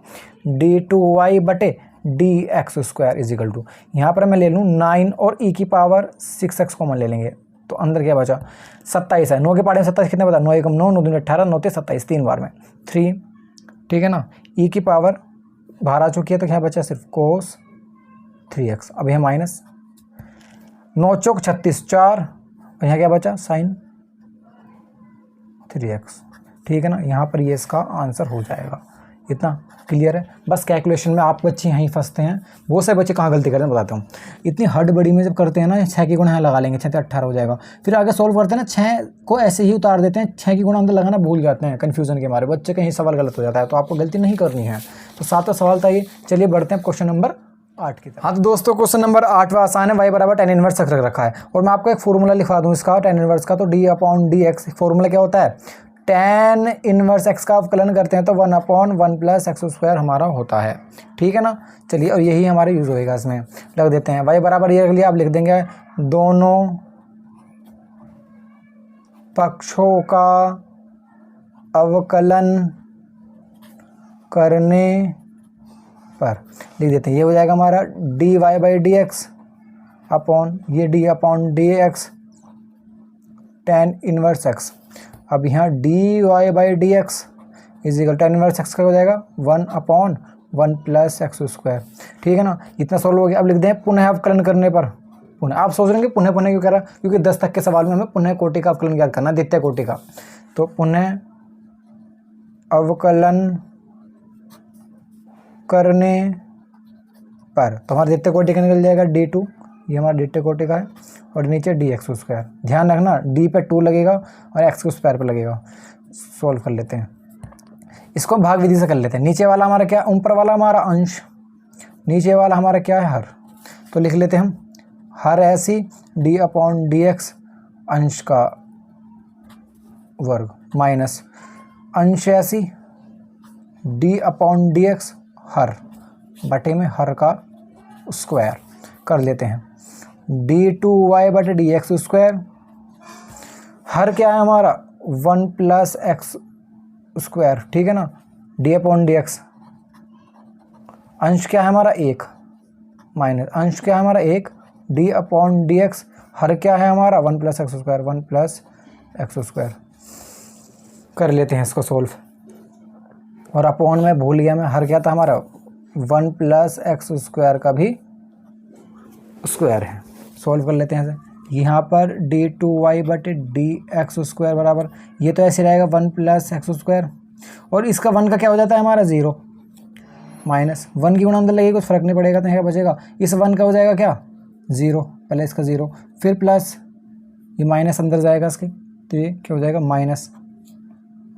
d2y बटे dx² इज इक्वल टू, यहाँ पर मैं ले लूँ 9 और ई की पावर 6x कॉमन ले लेंगे तो अंदर क्या बचा 27 है। 9 के पार्ट में 27 कितने बता, 9 1 9 9 2 18 9 3 27 3 बार में 3, ठीक है ना। ई की पावर बाहर आ चुकी है तो क्या बचा सिर्फ कोस 3x। अब यहाँ माइनस 9 चौक 36 4 और यहाँ क्या बचा साइन 3x, ठीक है ना। यहाँ पर ये इसका आंसर हो जाएगा, इतना क्लियर है। बस कैलकुलेशन में आप बच्चे यहीं फंसते हैं, बहुत से बच्चे कहाँ गलती करते हैं बताता हूँ। इतनी हड़बड़ी में जब करते हैं ना 6 की गुणा यहाँ लगा लेंगे 6 से 18 हो जाएगा, फिर आगे सोल्व करते हैं ना 6 को ऐसे ही उतार देते हैं, 6 की गुणा अंदर लगाना भूल जाते हैं कन्फ्यूजन के मारे, बच्चे कहीं सवाल गलत हो जाता है। तो आपको गलती नहीं करनी है। तो 7वां सवाल था ये। चलिए बढ़ते हैं क्वेश्चन नंबर 8 की तरफ। हाँ तो दोस्तों क्वेश्चन नंबर 8वां आसान है, y बराबर tan इनवर्स x रखा है और मैं आपको एक फॉर्मूला लिखवा दूँ इसका tan इनवर्स का। तो d/dx फॉर्मूला क्या होता है, tan इनवर्स x का अवकलन करते हैं तो 1/1 + x² हमारा होता है, ठीक है ना। चलिए और यही हमारे यूज़ होएगा, इसमें लग देते हैं y बराबर ये रख लिया। आप लिख देंगे दोनों पक्षों का अवकलन करने पर लिख देते हैं, ये हो जाएगा हमारा dy/dx अपॉन ये d/dx tan इनवर्स x। अब यहाँ dy/dx is equal tan inverse x का हो जाएगा 1/1 + x², ठीक है ना। इतना सॉल्व हो गया। अब लिख दें पुनः अवकलन करने पर, पुनः आप सोच रहे हैं पुनः क्यों कह रहा, क्योंकि 10 तक के सवाल में हमें पुनः कोटि का अवकलन याद करना, द्वितीय कोटि का। तो पुनः अवकलन करने पर तो हमारा द्वितीय कोटि का निकल जाएगा d2, ये हमारा द्वितीय कोटि का है, और नीचे dx²। ध्यान रखना d पे 2 लगेगा और x² पे लगेगा। सॉल्व कर लेते हैं इसको, भाग विधि से कर लेते हैं। नीचे वाला हमारा क्या, ऊपर वाला हमारा अंश, नीचे वाला हमारा क्या है हर, तो लिख लेते हैं हम हर ऐसी d/dx अंश का वर्ग माइनस अंश ऐसी d/dx हर बटे में हर का स्क्वायर कर लेते हैं d2y बटे dx²। हर क्या है हमारा 1 + x², ठीक है ना, d/dx। अंश क्या है हमारा 1 माइनस अंश क्या है हमारा 1 d/dx। हर क्या है हमारा 1 + x², 1 + x²। कर लेते हैं इसको सोल्व। और अपॉन में भूल गया मैं, हर क्या था हमारा 1 प्लस एक्स स्क्वायर का भी स्क्वायर है। सॉल्व कर लेते हैं ऐसे। यहाँ पर d2y/dx² बराबर, ये तो ऐसे रहेगा 1 प्लस एक्स स्क्वायर, और इसका 1 का क्या हो जाता है हमारा 0, माइनस 1 की गुणा अंदर लगेगी कुछ फ़र्क नहीं पड़ेगा, तो क्या बचेगा, इस 1 का हो जाएगा क्या 0, पहले इसका 0, फिर प्लस ये माइनस अंदर जाएगा इसके, तो ये क्या हो जाएगा माइनस,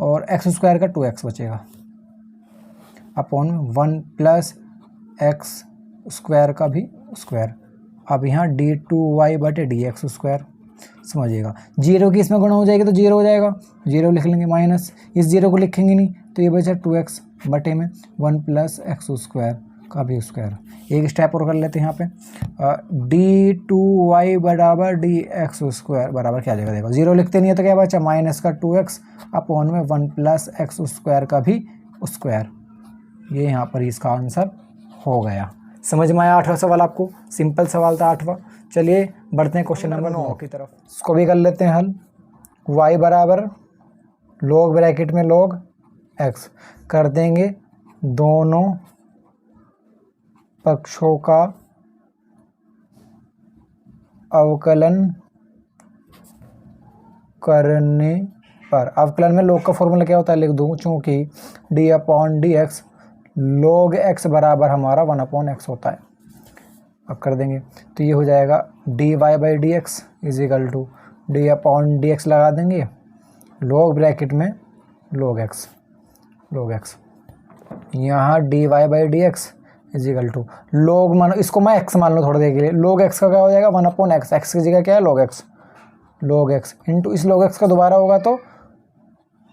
और एक्स स्क्वायर का 2x बचेगा अपॉन 1 प्लस एक्स स्क्वायर का भी स्क्वायर। अब यहाँ d2y/dx², समझिएगा 0 की इसमें गुणा हो जाएगी तो 0 हो जाएगा, 0 लिख लेंगे, माइनस इस 0 को लिखेंगे नहीं तो ये बचा 2x बटे में 1 प्लस एक्स स्क्वायर का भी स्क्वायर। एक स्टेप और कर लेते हैं यहाँ पे, d2y/dx² बराबर क्या आ जाएगा, देखो 0 लिखते नहीं है तो क्या बचा माइनस का 2x अपॉन में 1 प्लस एक्स स्क्वायर का भी स्क्वायर। ये यहाँ पर इसका आंसर हो गया। समझ में आया 8वां सवाल आपको, सिंपल सवाल था 8वां। चलिए बढ़ते हैं क्वेश्चन नंबर 9 की तरफ, इसको भी कर लेते हैं हल। y बराबर log ब्रैकेट में log x कर देंगे, दोनों पक्षों का अवकलन करने पर, अवकलन में log का फॉर्मूला क्या होता है लिख दूँ, चूँकि d/dx log x बराबर हमारा 1/x होता है। अब कर देंगे तो ये हो जाएगा dy/dx इजिकल टू d/dx लगा देंगे, log ब्रैकेट में log x, यहाँ dy/dx इजिकल टू log, मानो इसको मैं x मान लो थोड़ी देर के लिए, log x का क्या हो जाएगा 1/x, x की जगह क्या है log x इंटू इस log x का दोबारा होगा तो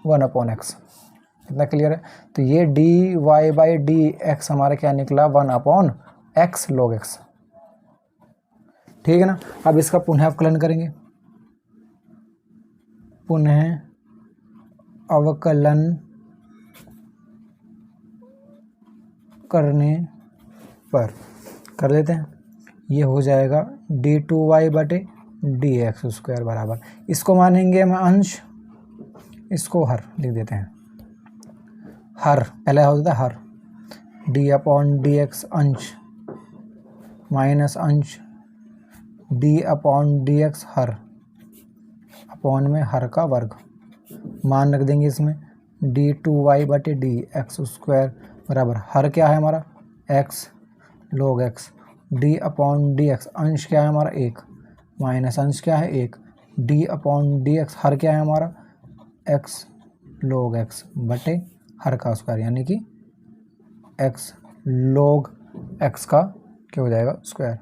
1/x। इतना क्लियर है। तो ये dy/dx हमारा क्या निकला 1/x log x, ठीक है ना। अब इसका पुनः अवकलन करेंगे, पुनः अवकलन करने पर कर देते हैं, ये हो जाएगा d2y/dx² बराबर, इसको मानेंगे हम अंश, इसको हर लिख देते हैं, हर पहले होता है हर, d/dx अंश माइनस अंश d/dx हर अपॉन में हर का वर्ग, मान रख देंगे इसमें d2y/dx² बराबर, हर क्या है हमारा x log x, d/dx अंश क्या है हमारा 1 माइनस अंश क्या है 1, d/dx हर क्या है हमारा x log x बटे हर का स्क्वायर, यानी कि x log x का क्या हो जाएगा स्क्वायर,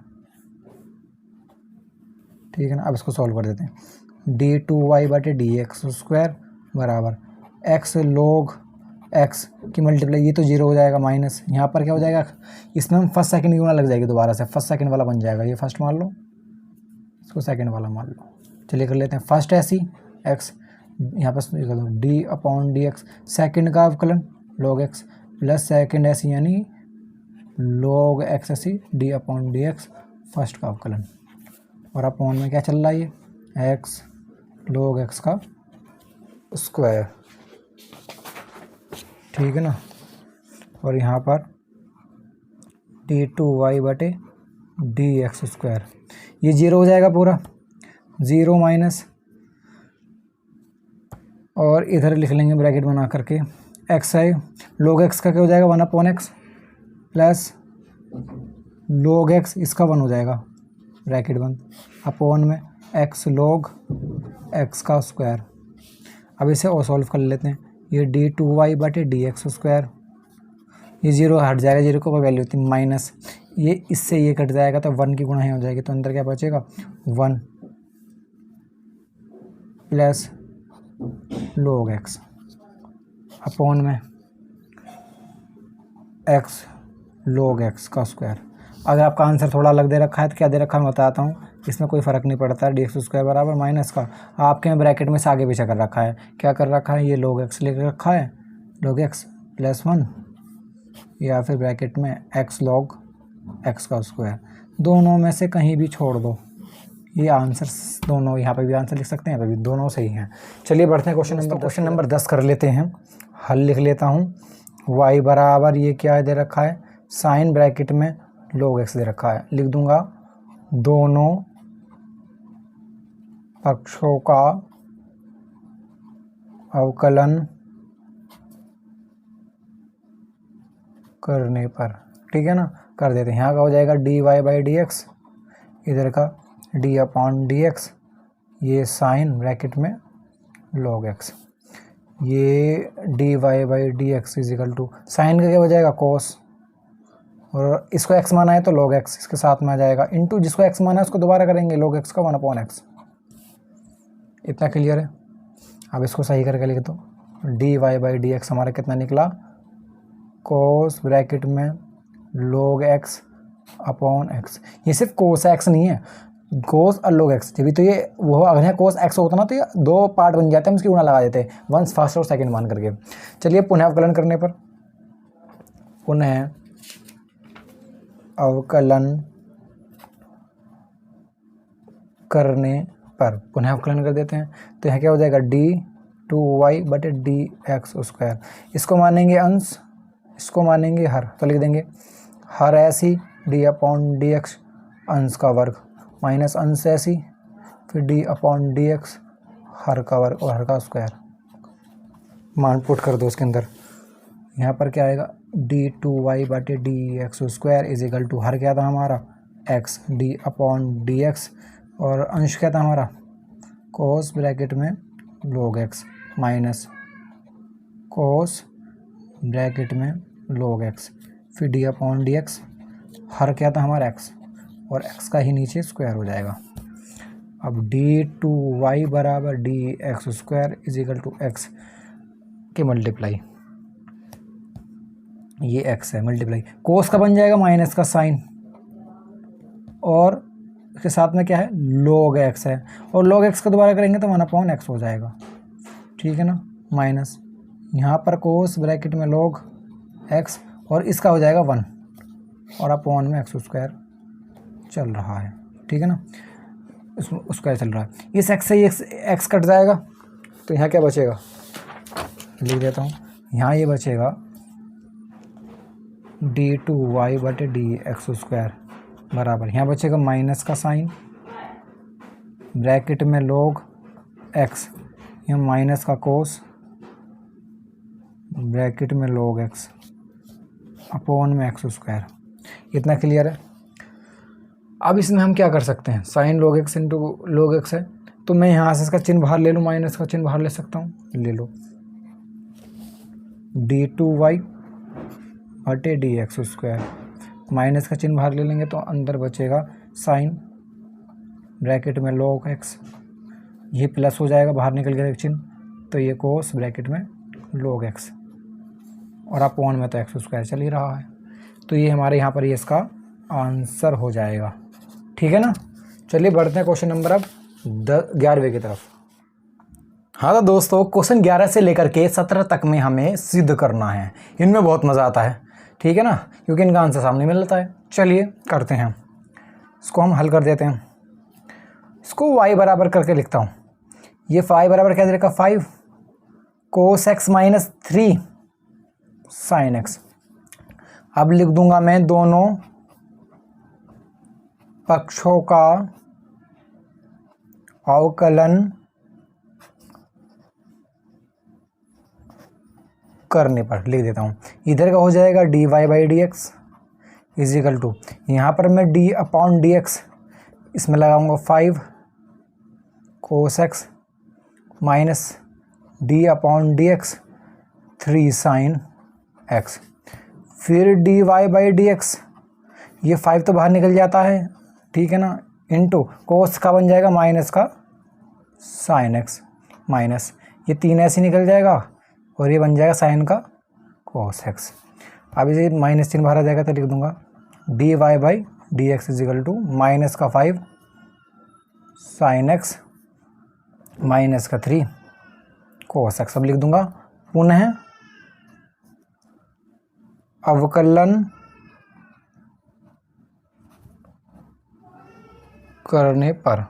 ठीक है ना। अब इसको सॉल्व कर देते हैं, d2y/dx² बराबर x log x की मल्टीप्लाई, ये तो 0 हो जाएगा, माइनस यहाँ पर क्या हो जाएगा, इसमें हम फर्स्ट सेकंड की गुणा लग जाएगी, दोबारा से फर्स्ट सेकंड वाला बन जाएगा, ये फर्स्ट मान लो, इसको सेकंड वाला मान लो। चलिए कर लेते हैं, फर्स्ट ऐसी x यहाँ पर d/dx सेकंड का अवकलन log x प्लस सेकंड ऐसी यानी log x ऐसी d/dx फर्स्ट का अवकलन, और अपॉन में क्या चल रहा है ये x log x का स्क्वायर, ठीक है ना। और यहाँ पर d2y/dx², ये 0 हो जाएगा पूरा, 0 माइनस, और इधर लिख लेंगे ब्रैकेट बना करके x है log x का क्या हो जाएगा 1/x प्लस log x इसका 1 हो जाएगा ब्रैकेट बंद, अपॉन में x log x का स्क्वायर। अब इसे और सॉल्व कर लेते हैं, ये d2y/dx², ये 0 हट जाएगा, 0 को कोई वैल्यू होती है माइनस, ये इससे ये कट जाएगा तो 1 की गुणा ही हो जाएगी, तो अंदर क्या बचेगा 1 प्लस log x अपॉन में x log x का स्क्वायर। अगर आपका आंसर थोड़ा अलग दे रखा है तो क्या दे रखा है मैं बताता हूँ, इसमें कोई फ़र्क नहीं पड़ता, dx² बराबर माइनस का, आपके में ब्रैकेट में से आगे पीछे कर रखा है, क्या कर रखा है ये log x लेकर रखा है, log x प्लस 1 या फिर ब्रैकेट में x log x का स्क्वायर, दोनों में से कहीं भी छोड़ दो, ये आंसर दोनों, यहाँ पे भी आंसर लिख सकते हैं, यहाँ पे भी, दोनों सही हैं। चलिए बढ़ते हैं क्वेश्चन नंबर 10 कर लेते हैं, हल लिख लेता हूँ। y बराबर ये क्या दे रखा है, साइन ब्रैकेट में log x दे रखा है। लिख दूंगा दोनों पक्षों का अवकलन करने पर, ठीक है ना, कर देते हैं। यहाँ का हो जाएगा dy बाई डी एक्स, इधर का d अपॉन डी एक्स, ये साइन ब्रैकेट में log x, ये dy by D X is equal to sine का क्या हो जाएगा cos, और इसको x माना है तो log x इसके साथ में आ जाएगा, इनटू जिसको x माना है उसको दोबारा करेंगे log x का 1 अपॉन x। इतना क्लियर है। अब इसको सही करके लिख दो, dy बाई डी एक्स हमारा कितना निकला, cos ब्रैकेट में log x अपॉन x। ये सिर्फ cos x नहीं है, cos और log x, जब भी तो ये वो अगर यहाँ cos x होता ना तो ये दो पार्ट बन जाते हैं, हम इसकी गुणा लगा देते हैं वंस फर्स्ट और सेकंड मान करके। चलिए पुनः अवकलन करने पर, पुनः अवकलन करने पर पुनः अवकलन कर देते हैं, तो यहाँ क्या हो जाएगा d2y बटे डी एक्स स्क्वायर, इसको मानेंगे अंश, इसको मानेंगे हर, तो लिख देंगे हर ऐसी d अपॉन डी एक्स अंश का वर्ग माइनस अंश ऐसी फिर d अपॉन डी एक्स हर का वर्ग और हर का स्क्वायर। मान पुट कर दो उसके अंदर, यहाँ पर क्या आएगा d2y बटे D X square is equal to हर क्या था हमारा x d upon D X और अंश क्या था हमारा cos ब्रैकेट में log x minus cos bracket में log x फिर d अपॉन डी एक्स हर क्या था हमारा x और x का ही नीचे स्क्वायर हो जाएगा। अब d2y बराबर D X square is equal to x के मल्टीप्लाई, ये x है मल्टीप्लाई cos का बन जाएगा माइनस का साइन और इसके साथ में क्या है log x है और log x को दोबारा करेंगे तो 1 अपॉन x हो जाएगा, ठीक है ना, माइनस यहाँ पर cos ब्रैकेट में log x और इसका हो जाएगा 1 और अपॉन में x स्क्वायर चल रहा है, ठीक है ना, स्क्वायर चल रहा है। इस x से ये x कट जाएगा तो यहाँ क्या बचेगा, लिख देता हूँ, यहाँ ये बचेगा d2y बटे डी एक्स स्क्वायर बराबर, यहाँ बचेगा माइनस का साइन ब्रैकेट में log x, यहाँ माइनस का cos ब्रैकेट में log x अपॉन में x स्क्वायर। इतना क्लियर है। अब इसमें हम क्या कर सकते हैं, sine log x into log x है तो मैं यहाँ से इसका चिन्ह बाहर ले लूँ, माइनस का चिन्ह बाहर ले सकता हूँ, ले लो d2y बटे डी एक्स स्क्वायर, माइनस का चिन्ह बाहर ले लेंगे तो अंदर बचेगा साइन ब्रैकेट में log x, ये प्लस हो जाएगा बाहर निकल गया चिन्ह तो ये cos ब्रैकेट में log x और अपॉन में तो x स्क्वायर चल ही रहा है, तो ये हमारे यहाँ पर ये इसका आंसर हो जाएगा, ठीक है ना। चलिए बढ़ते हैं क्वेश्चन नंबर अब 11वें की तरफ। हाँ तो दोस्तों क्वेश्चन 11 से लेकर के 17 तक में हमें सिद्ध करना है, इनमें बहुत मज़ा आता है, ठीक है ना, क्योंकि इनका आंसर सामने मिलता है। चलिए करते हैं, इसको हम हल कर देते हैं। इसको y बराबर करके लिखता हूँ, ये y बराबर क्या दे रखा 5 cos x minus 3 sin x। अब लिख दूंगा मैं दोनों पक्षों का अवकलन करने पर, लिख देता हूँ, इधर का हो जाएगा dy by D X is equal to, यहाँ पर मैं d अपॉन डी एक्स इसमें लगाऊंगा 5 cos x minus d upon D x 3 sin x, फिर dy बाई डी एक्स, ये 5 तो बाहर निकल जाता है, ठीक है ना, इनटू cos का बन जाएगा माइनस का sin x माइनस ये 3 ऐसे निकल जाएगा और ये बन जाएगा साइन का cos x। अब इसे माइनस चिन्ह बाहर आ जाएगा तो लिख दूंगा dy by D X is equal to minus का 5 sin x माइनस का 3 cos x। अब लिख दूंगा पुनः अवकलन करने पर,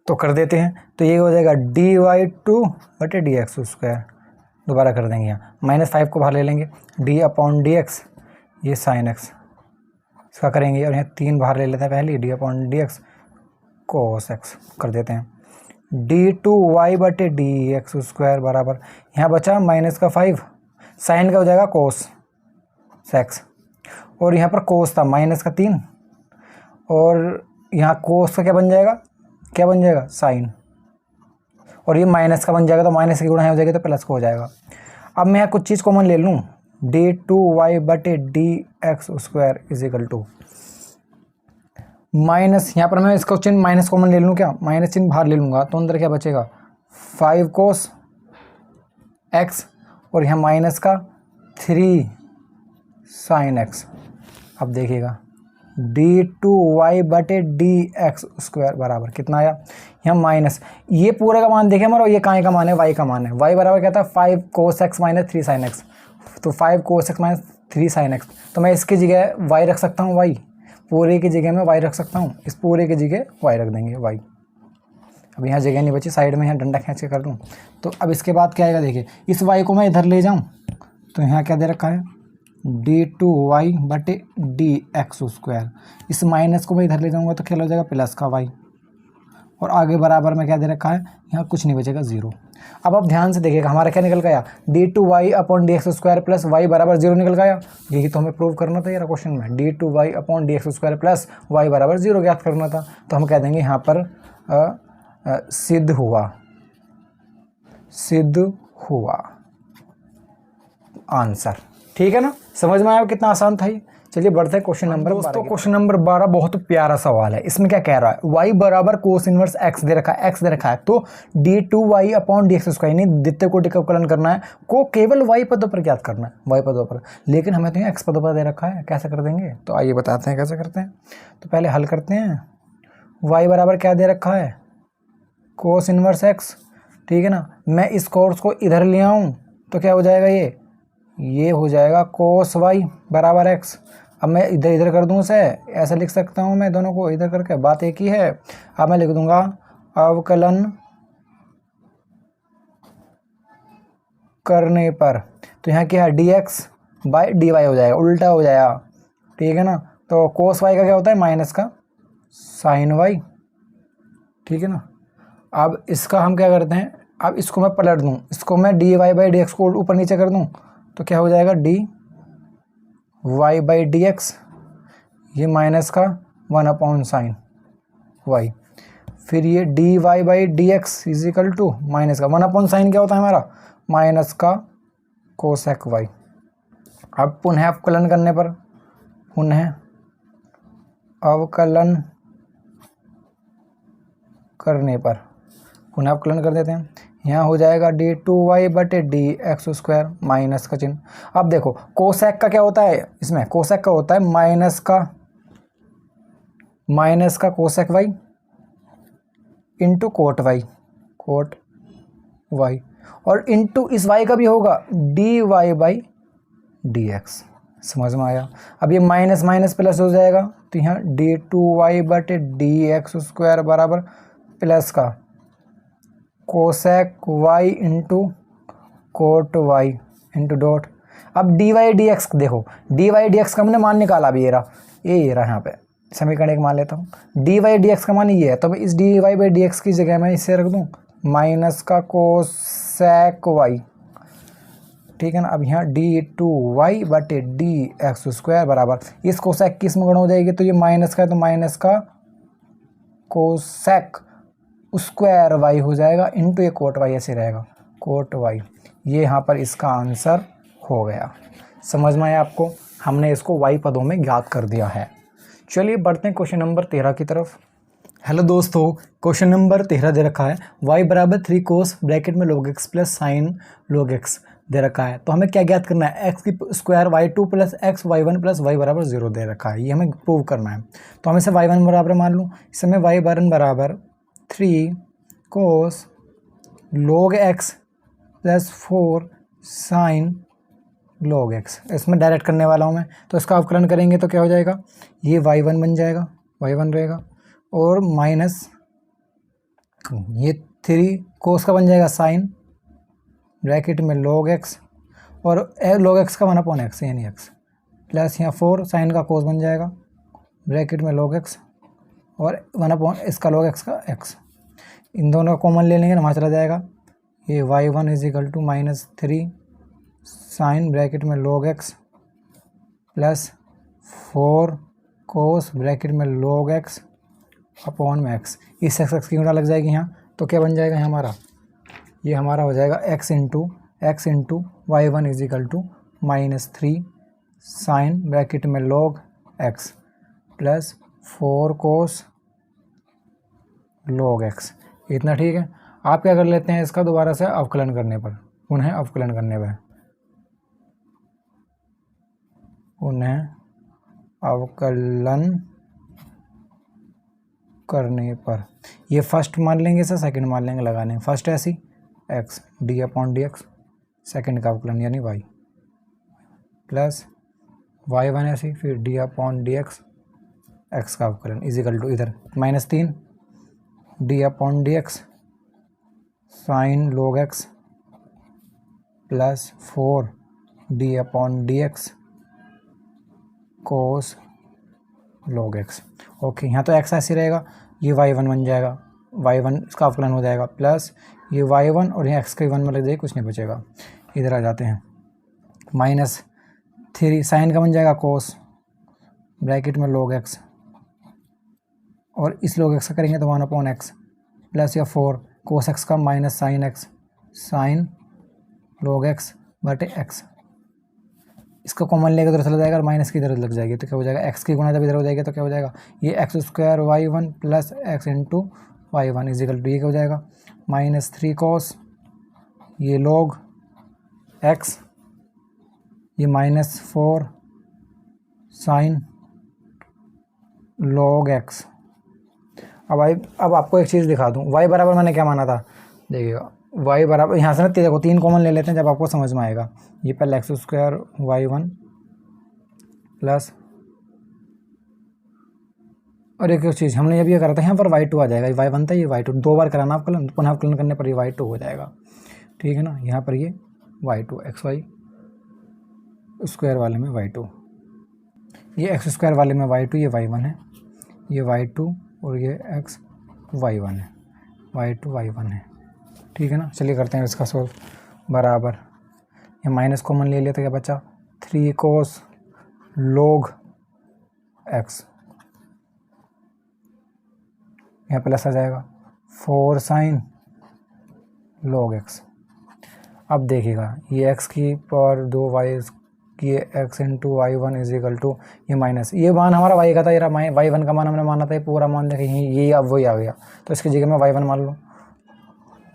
तो कर देते हैं। तो ये हो जाएगा dy/2/dx²। दोबारा कर देंगे यहाँ, -5 को बाहर ले लेंगे, d/dx ये sin x इसका करेंगे, और यहाँ 3 बाहर ले लेते हैं पहले, d/dx cos x कर देते हैं। d2y/dx² बराबर, यहाँ बचा -5, साइन का हो जाएगा cos x, और यहाँ पर cos था -3, और यहाँ cos का क्या बन जाएगा साइन, और ये माइनस का बन जाएगा, तो माइनस की गुणा हो जाएगी तो प्लस को हो जाएगा। अब मैं यहाँ कुछ चीज़ कॉमन ले लूँ, d2y/dx² इजिकल टू माइनस, यहाँ पर मैं इसका चिन्ह माइनस कॉमन ले लूँ क्या, माइनस चिन्ह बाहर ले लूँगा तो अंदर क्या बचेगा 5 cos x, और यहाँ माइनस का 3 sin x। अब देखिएगा d2y/dx² बराबर कितना आया, यहाँ माइनस, ये पूरे का मान देखें हमारा, ये कहाँ का मान है, y का मान है, y बराबर क्या था 5 cos x - 3 sin x, तो 5 cos x - 3 sin x, तो मैं इसकी जगह y रख सकता हूँ, y पूरे की जगह में y रख सकता हूँ, इस पूरे की जगह y रख देंगे y। अब यहाँ जगह नहीं बची, साइड में यहाँ डंडा खींच के कर दूँ। तो अब इसके बाद क्या आएगा, देखिए इस y को मैं इधर ले जाऊँ तो यहाँ क्या दे रखा है d2y/dx², इस माइनस को मैं इधर ले जाऊँगा तो क्या हो जाएगा प्लस का y, और आगे बराबर में क्या दे रखा है, यहाँ कुछ नहीं बचेगा 0। अब आप ध्यान से देखिएगा हमारा क्या निकल गया, d2y/dx² प्लस y बराबर 0 निकल गया। यही तो हमें प्रूव करना था यार क्वेश्चन में, d2y/dx² प्लस y बराबर 0 ज्ञात करना था। तो हम कह देंगे यहाँ पर सिद्ध हुआ आंसर। ठीक है ना, समझ में आया कितना आसान था ये। चलिए बढ़ते हैं क्वेश्चन नंबर 12। दोस्तों क्वेश्चन नंबर 12 बहुत प्यारा सवाल है। इसमें क्या कह रहा है, y बराबर कोस इनवर्स x दे रखा है, x दे रखा है, तो d2y/dx² यानी द्वितीय कोटि का अवकलन करना है को केवल y पदों पर ज्ञात करना है, y पदों पर, लेकिन हमें तो यहाँ x पदों पर दे रखा है, कैसे कर देंगे, तो आइए बताते हैं कैसे करते हैं। तो पहले हल करते हैं, y बराबर क्या दे रखा है कोस इनवर्स x, ठीक है ना, मैं इस कोर्स को इधर ले आऊँ तो क्या हो जाएगा, ये हो जाएगा कोस y बराबर x। अब मैं इधर इधर कर दूँ, उसे ऐसे लिख सकता हूँ मैं, दोनों को इधर करके, बात एक ही है। अब मैं लिख दूंगा अवकलन करने पर, तो यहाँ क्या है dx/dy हो जाएगा, उल्टा हो जाएगा, ठीक है ना। तो कोस y का क्या होता है माइनस का साइन y, ठीक है ना। अब इसका हम क्या करते हैं, अब इसको मैं पलट दूँ, इसको मैं dy/dx को ऊपर नीचे कर दूँ तो क्या हो जाएगा dy/dx, ये माइनस का 1/sin y, फिर ये dy/dx इजिकल टू माइनस का 1/sin क्या होता है हमारा माइनस का कोसेक y। अब पुनः अवकलन करने पर, पुनः अवकलन कर देते हैं, यहाँ हो जाएगा d2y/dx² माइनस का चिन्ह। अब देखो कोसेक का क्या होता है, इसमें कोसेक का होता है माइनस का cosec y into coat y, और इंटू इस y का भी होगा dy/dx। समझ में आया। अब ये माइनस माइनस प्लस हो जाएगा, तो यहाँ d2y/dx² बराबर प्लस का cosec y into coat y into dot. अब dy/dx देखो, dy/dx का हमने मान निकाला, अब ये रहा यहाँ पे समीकरण एक मान लेता हूँ, dy/dx का मान ये है, तो इस dy/dx की जगह मैं इसे रख दूँ माइनस का कोसेक y, ठीक है ना। अब यहाँ d2y/dx² बराबर, इस कोसेक की इसमें गुणा हो जाएगी, तो ये माइनस का है तो माइनस का कोसेक स्क्वायर y हो जाएगा इंटू ये कोट y ऐसे रहेगा कोट y। ये यहाँ पर इसका आंसर हो गया। समझ में आया आपको, हमने इसको y पदों में ज्ञात कर दिया है। चलिए बढ़ते हैं क्वेश्चन नंबर 13 की तरफ। हेलो दोस्तों, क्वेश्चन नंबर 13 दे रखा है y बराबर 3 cos ब्रैकेट में log x plus sign log x दे रखा है। तो हमें क्या ज्ञात करना है, x की square y2 plus x y1 plus y बराबर 0 दे रखा है, ये हमें प्रूव करना है। तो हम इसे y1 बराबर मान लूँ, इसमें y1 बराबर 3 cos log x plus 4 sine log x, इसमें डायरेक्ट करने वाला हूँ मैं। तो इसका अवकलन करेंगे तो क्या हो जाएगा, ये y1 बन जाएगा, y1 रहेगा, और माइनस ये 3 कोस का बन जाएगा साइन ब्रैकेट में log x, और log x का 1/x यानी x, प्लस यहाँ 4 साइन का कोस बन जाएगा ब्रैकेट में log x, और 1/, इसका log x का x। इन दोनों का कॉमन ले लेंगे ना, वहाँ चला जाएगा। ये y1 equal to -3 sine bracket में log x plus 4 cos bracket में log x अपॉन में x। इस x की गुणा लग जाएगी यहाँ, तो क्या बन जाएगा हमारा, ये हमारा हो जाएगा x into y1 equal to -3 sine bracket में log x plus 4 cos log x। इतना ठीक है। आप क्या कर लेते हैं, इसका दोबारा से अवकलन करने पर, उन्हें अवकलन करने पर, उन्हें अवकलन करने पर ये फर्स्ट मान लेंगे इसे, सेकंड मान लेंगे लगाने। फर्स्ट ऐसी x d/dx, सेकंड का अवकलन यानी y, प्लस y1 ऐसी, फिर d/dx x का अवकलन इजिकल टू इधर -3 d/dx sine log x plus 4 d/dx cos log x। Okay, यहाँ तो x ऐसे रहेगा, ये y1 बन जाएगा, y1 इसका अवकलन हो जाएगा, प्लस ये y1 और यहाँ x के 1 में लग जाएगी, कुछ नहीं बचेगा। इधर आ जाते हैं, -3 साइन का बन जाएगा कोस ब्रैकेट में log x, और इस log x का करेंगे तो 1/x, प्लस या 4 कोस x का minus sine x, sine log x बटे x। इसका कॉमन लेकर इधर चला जाएगा और माइनस की इधर लग जाएगी, तो क्या हो जाएगा, x की गुणा जब इधर हो जाएगी तो क्या हो जाएगा, ये x² y1 plus x into y1 equal to ये क्या हो जाएगा, -3 कोस ये log x, ये -4 साइन log x। अब आपको एक चीज़ दिखा दूँ, y बराबर मैंने क्या माना था, देखिएगा y बराबर, यहाँ से ना देखो 3 कॉमन ले लेते हैं, जब आपको समझ में आएगा। ये पहले x² y1 प्लस, और एक चीज़ हमने जब ये करा था यहाँ पर y2 आ जाएगा, y1 था ये y2, 2 बार कराना अवकलन, पुनः अवकलन करने पर ये y2 हो जाएगा, ठीक है ना। यहाँ पर ये y2 xy स्क्वायर वाले में y2, ये x² वाले में y2, ये y1 है, ये y2 और ये x y1 है, y2 y1 है, ठीक है ना। चलिए करते हैं इसका सोल्व। बराबर ये माइनस कॉमन ले लिया तो क्या बचा, 3 कोस log x, यहाँ प्लस आ जाएगा 4 साइन log x। अब देखिएगा ये x की पावर 2 y, ये x into y1 equal to ये माइनस, ये मान हमारा y का था, ये y1 का मान हमने माना था, ये पूरा मान देखें ये अब वही आ गया, तो इसकी जगह मैं y1 मान लूँ,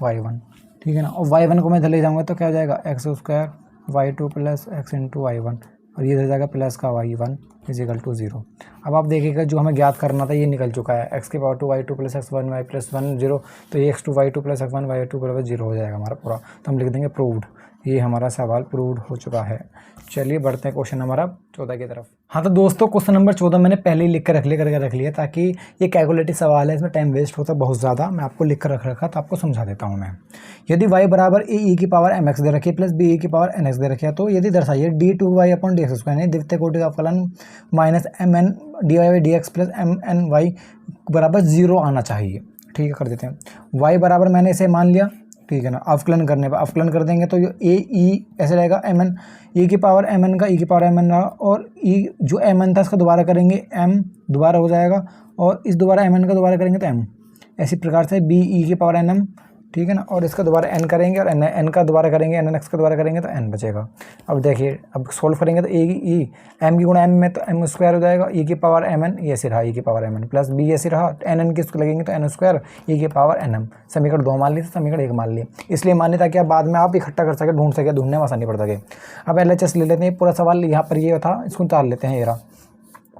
y1, ठीक है ना। और y1 को मैं इधर ले जाऊँगा तो क्या हो जाएगा, x² y2 plus x into y1, और ये इधर जाएगा प्लस का y1 इजिकल टू 0। अब आप देखिएगा जो हमें ज्ञात करना था ये निकल चुका है, x की power 2 y2 plus x1 y plus 1 0, तो ये x2 y2 plus x1 y2 बराबर 0 हो जाएगा हमारा पूरा, तो हम लिख देंगे प्रूव्ड। ये हमारा सवाल प्रूव्ड हो चुका है। चलिए बढ़ते हैं क्वेश्चन नंबर 14 की तरफ। हाँ तो दोस्तों क्वेश्चन नंबर 14 मैंने पहले ही लिख कर रख लिया ताकि ये कैलकुलेटिव सवाल है, इसमें टाइम वेस्ट होता है बहुत ज़्यादा, मैं आपको लिख कर रख रखा तो आपको समझा देता हूँ मैं। यदि y बराबर ए की पावर mx दे रखी है प्लस बी की पावर nx दे रखी है, तो यदि दर्शाइए d2y/dx यानी द्वितीय कोटि का अवकलन minus mn dy/dx plus mny बराबर 0 आना चाहिए। ठीक है, कर देते हैं। y बराबर मैंने इसे मान लिया, ठीक है ना। अवकलन करने पर अवकलन कर देंगे तो ये ए ई ऐसे रहेगा, mn e की पावर mn का e की पावर mn रहा, और e जो mn था इसका दोबारा करेंगे m दोबारा हो जाएगा, और इस दोबारा mn का दोबारा करेंगे तो m, ऐसी प्रकार से b e की पावर nm, ठीक है ना। और इसका दोबारा n करेंगे और n का दोबारा करेंगे, nx का दोबारा करेंगे तो n बचेगा। अब देखिए अब सोल्व करेंगे तो e m की गुणा m में तो m स्क्वायर हो जाएगा, e की पावर mn ये ऐसे रहा e की पावर mn प्लस b ऐसे रहा, nn किसको लगेंगे तो n स्क्वायर e की पावर nm। समीकरण 2 मान ली, समीकरण 1 मान ली, इसलिए मान ली ताकि आप बाद में आप इकट्ठा कर सके, ढूंढ सके, ढूंढने में आसानी पड़ सके। अब LHS ले लेते हैं, पूरा सवाल यहाँ पर ये था, इसको उतार लेते हैं,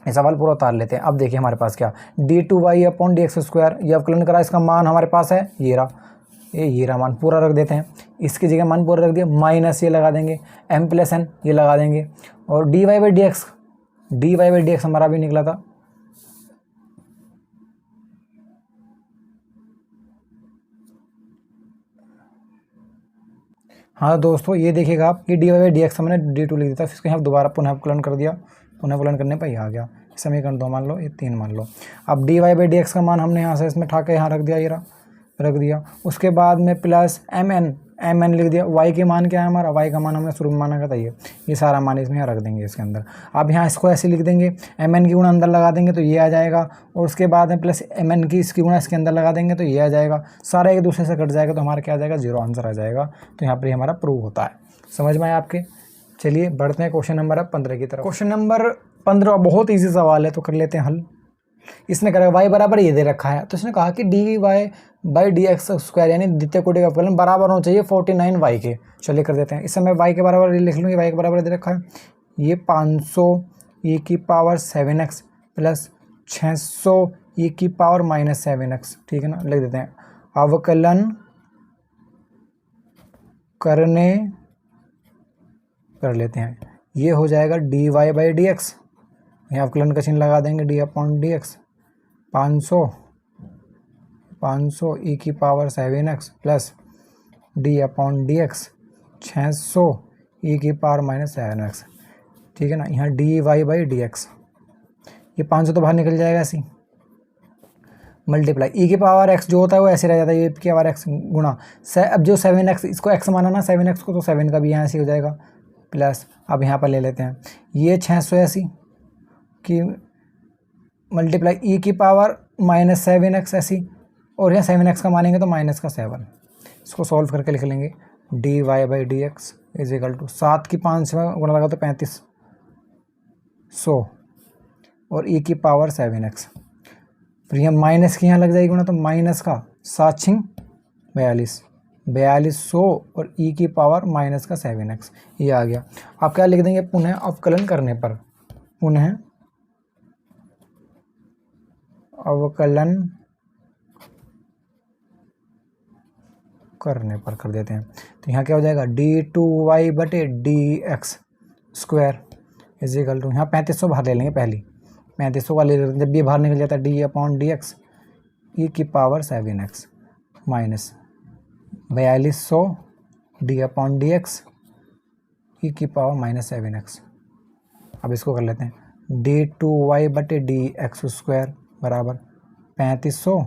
ये सवाल पूरा उतार लेते हैं। अब देखिए हमारे पास क्या d2y/dx², ये अवकलन करा, इसका मान हमारे पास है ये रहा, ये रहा मान, पूरा रख देते हैं, इसकी जगह मान पूरा रख दिया, माइनस ये लगा देंगे, m प्लस n ये लगा देंगे, और dy/dx हमारा भी निकला था, हाँ दोस्तों ये देखिएगा आप, ये D Y by D X मैंने D2 लिख दिया था, फिर इसको यहाँ दोबारा पुनः अवकलन कर दिया, पुनः अवकलन करने पर ये आ गया। समीकरण 2 मान लो, ये 3 मान लो। अब D Y by D X का मान हमने यहाँ से इसमें ठा के यहाँ रख दिया, ये रख दिया। उसके बाद में प्लस एम एन लिख दिया। वाई के मान क्या है हमारा, वाई का मान हमने शुरू में माना था ये सारा मान इसमें यहाँ रख देंगे इसके अंदर। अब यहाँ इसको ऐसे लिख देंगे, एम एन की गुणा अंदर लगा देंगे तो ये आ जाएगा, और उसके बाद में प्लस एम एन की इसकी गुणा इसके अंदर लगा देंगे तो ये आ जाएगा। सारा एक दूसरे से कट जाएगा तो हमारा क्या आ जाएगा, 0 आंसर आ जाएगा। तो यहाँ पर ये हमारा प्रूव होता है। समझ में आया आपके? चलिए बढ़ते हैं क्वेश्चन नंबर 15 की तरफ। क्वेश्चन नंबर 15 बहुत ईजी सवाल है, तो कर लेते हैं हल। इसने करा y बराबर ये दे रखा है, तो इसने कहा कि D Y by D X square यानी द्वितीय कोटि का अवकलन बराबर होना चाहिए 49y के। चलिए कर देते हैं। इस समय y के बराबर लिख लूँगी, y के बराबर दे रखा है ये 500 e की पावर 7x प्लस 600 e की पावर माइनस 7x, ठीक है ना। लिख देते हैं अवकलन करने कर लेते हैं, ये हो जाएगा D Y by D X, यहाँ अवकलन का चिन्ह लगा देंगे, D upon D X 500 e की power 7x plus D upon D X 600 e की पावर माइनस 7x, ठीक है ना। यहाँ D Y by D X, ये 500 तो बाहर निकल जाएगा ऐसी, मल्टीप्लाई e की पावर x जो होता है वो ऐसे रह जाता है, ये की पावर x गुणा अब जो 7x इसको x माना ना 7x को, तो 7 का भी यहाँ ऐसे हो जाएगा प्लस। अब यहाँ पर ले लेते हैं ये 600 ऐसी कि मल्टीप्लाई e की पावर माइनस 7x ऐसी, और यहाँ 7x का मानेंगे तो माइनस का 7। इसको सॉल्व करके लिख लेंगे D Y by D X is equal to 7 की 5 में गुणा लगा तो 3500 और e की पावर 7x, फिर यहाँ माइनस की यहाँ लग जाएगी गुणा तो माइनस का 7 छिंग 4200 और e की पावर माइनस का 7x, ये आ गया। आप क्या लिख देंगे, पुनः अवकलन करने पर, पुनः अवकलन करने पर कर देते हैं। तो यहाँ क्या हो जाएगा d2y बटे D X square is equal to, यहाँ 3500 बाहर ले लेंगे, पहली 3500 का ले लेते हैं, जब भी बाहर निकल जाता है D upon D X E की power 7x minus 4200 D upon D X E की पावर माइनस 7x। अब इसको कर लेते हैं d2y बटे डी एक्स स्क्वायर बराबर 3500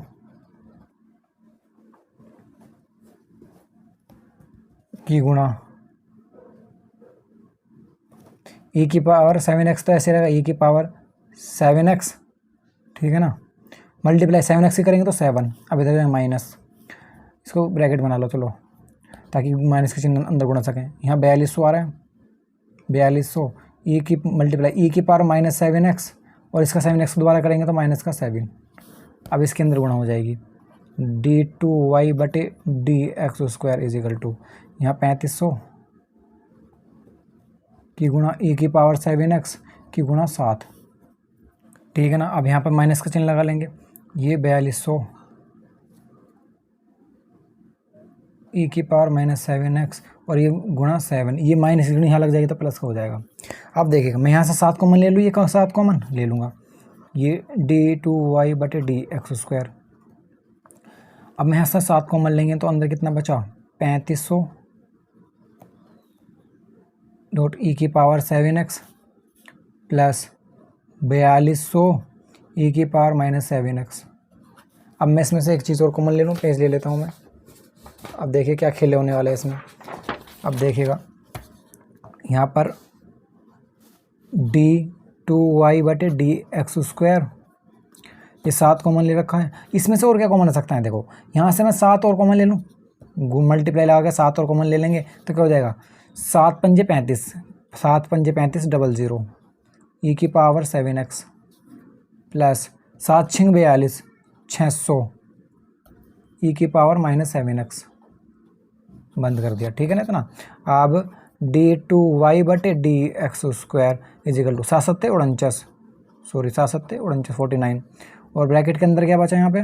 की गुणा e की पावर 7x, तो ऐसे रहेगा e की पावर 7x, ठीक है ना, मल्टीप्लाई 7x से करेंगे तो 7, अब इधर माइनस, इसको ब्रैकेट बना लो चलो, ताकि माइनस के चिन्ह अंदर गुणा सकें। यहाँ 4200 आ रहा है, 4200 e की मल्टीप्लाई e की पावर माइनस 7x और इसका 7x दोबारा करेंगे तो माइनस का 7, अब इसके अंदर गुणा हो जाएगी d2y बटे D X square is equal to, यहाँ 3500 की गुणा e की पावर 7x की गुणा 7, ठीक है ना। अब यहाँ पर माइनस का चिन्ह लगा लेंगे, ये 4200 e की पावर माइनस 7x और ये गुणा 7, ये माइनस यहाँ लग जाएगी तो प्लस का हो जाएगा। अब देखिएगा मैं यहाँ से 7 कॉमन ले लूँ, ये 7 कॉमन ले लूँगा, ये d2y बटे डी एक्स स्क्वायर। अब मैं यहाँ से 7 कॉमन लेंगे तो अंदर कितना बचा, 3500 डॉट ई की पावर 7x प्लस 4200 ई की पावर माइनस 7x। अब मैं इसमें से एक चीज़ और कॉमन ले लूँ, पेज ले लेता हूँ मैं। अब देखिए क्या खेले होने वाला है इसमें। अब देखिएगा यहाँ पर d2y बटे डी एक्स स्क्वायर, ये 7 कॉमन ले रखा है, इसमें से और क्या कॉमन हो सकता है, देखो यहाँ से मैं 7 और कॉमन ले लूँ, मल्टीप्लाई लगा के 7 और कॉमन ले लेंगे तो क्या हो जाएगा, 7 पंजे 35, 7 पंजे 35 00 ई की पावर 7x प्लस 7 छिंग 42 600 ई की पावर माइनस 7x, बंद कर दिया, ठीक है ना इतना। अब d2y बटे D X square is equal to 7 7 49, sorry 7 7 49 49, और ब्रैकेट के अंदर क्या बचा यहाँ पे,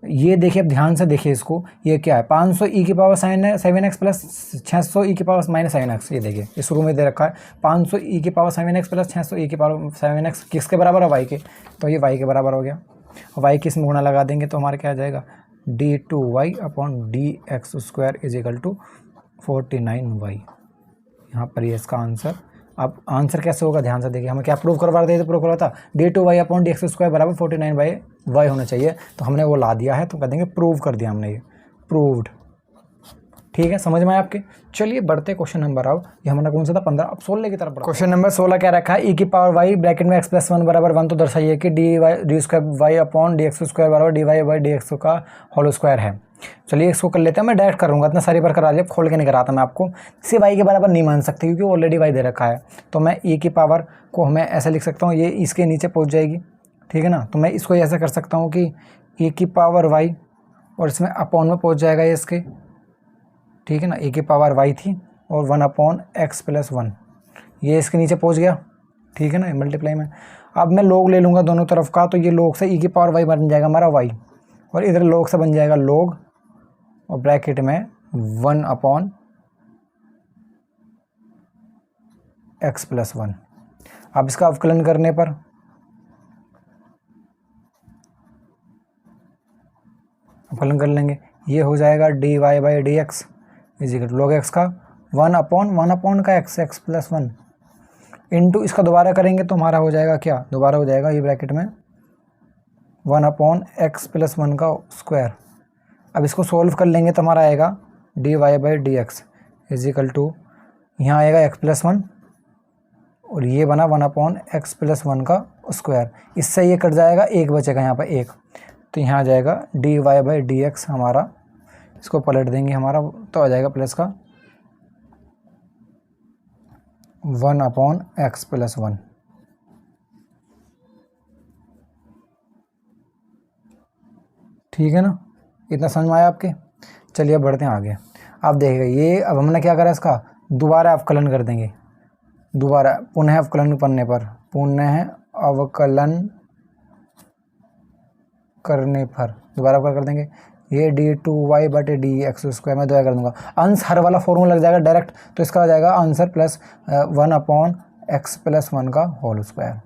ये देखिए अब ध्यान से देखिए इसको, ये क्या है 500 ई की पावर 7x प्लस 600 ई की पावर माइनस 7x, ये देखिए ये शुरू में दे रखा है 500 ई की पावर 7x प्लस 600 ई की पावर 7x, किसके बराबर है, y के, तो ये y के बराबर हो गया। y के इसमें गुणा लगा देंगे तो हमारा क्या आ जाएगा d2y upon D X square is equal to 49y, यहाँ पर ये इसका आंसर। अब आंसर कैसे होगा ध्यान से देखिए, हमें क्या प्रूव करवा रहे थे, प्रूव करवा था d2y/dx² बराबर 49/y होना चाहिए, तो हमने वो ला दिया है, तो कह देंगे प्रूव कर दिया हमने, ये प्रूव्ड। ठीक है, समझ में आया आपके। चलिए बढ़ते क्वेश्चन नंबर, अब ये हमारा कौन सा था 15, अब 16 की तरफ बढ़ते। क्वेश्चन नंबर 16 क्या रखा है, e⁻y ब्रैकेट में x+1 बराबर 1, तो दर्शाइए कि d2y/dx² बराबर dy/dx का होल स्क्वायर है। चलिए इसको कर लेते हैं, मैं डायरेक्ट करूँगा, इतना सारी बार करा लिया, खोल के नहीं कराता मैं आपको। इसे y के बराबर नहीं मान सकते क्योंकि ऑलरेडी y दे रखा है, तो मैं e की पावर को मैं ऐसे लिख सकता हूँ, ये इसके नीचे पहुँच जाएगी, ठीक है ना। तो मैं इसको ऐसा कर सकता हूँ कि e⁻y और इसमें अपॉन में पहुँच जाएगा ये इसके, ठीक है ना, e⁻y थी और 1/x+1, ये इसके नीचे पहुंच गया, ठीक है ना, मल्टीप्लाई में। अब मैं log ले लूँगा दोनों तरफ का, तो ये log से e⁻y बन जाएगा हमारा y, और इधर log से बन जाएगा log, और ब्रैकेट में 1/x+1। अब इसका अवकलन करने पर अवकलन कर लेंगे, ये हो जाएगा dy/dx log x का 1/1 का x+1 इंटू इसका दोबारा करेंगे तो हमारा हो जाएगा क्या, दोबारा हो जाएगा ये ब्रैकेट में 1/x+1 का स्क्वायर। अब इसको सोल्व कर लेंगे तो हमारा आएगा dy/dx यहाँ आएगा x+1 और ये बना 1/x+1 का स्क्वायर। इससे ये कट जाएगा, एक बचेगा यहाँ पर एक, तो यहाँ आ जाएगा dy/dx हमारा, इसको पलट देंगे हमारा, तो आ जाएगा प्लस का 1/x+1। ठीक है ना, इतना समझ में आया आपके। चलिए अब बढ़ते हैं आगे। आप देखिएगा ये, अब हमने क्या करा, इसका दोबारा अवकलन कर देंगे, दोबारा पुनः अवकलन करने पर, पुनः अवकलन करने पर दोबारा अवकलन कर देंगे, ये d2y/dx² में दोबारा कर दूंगा। अंश हर वाला फॉर्मूला लग जाएगा डायरेक्ट, तो इसका आ जाएगा आंसर प्लस 1/x+1 का होल स्क्वायर,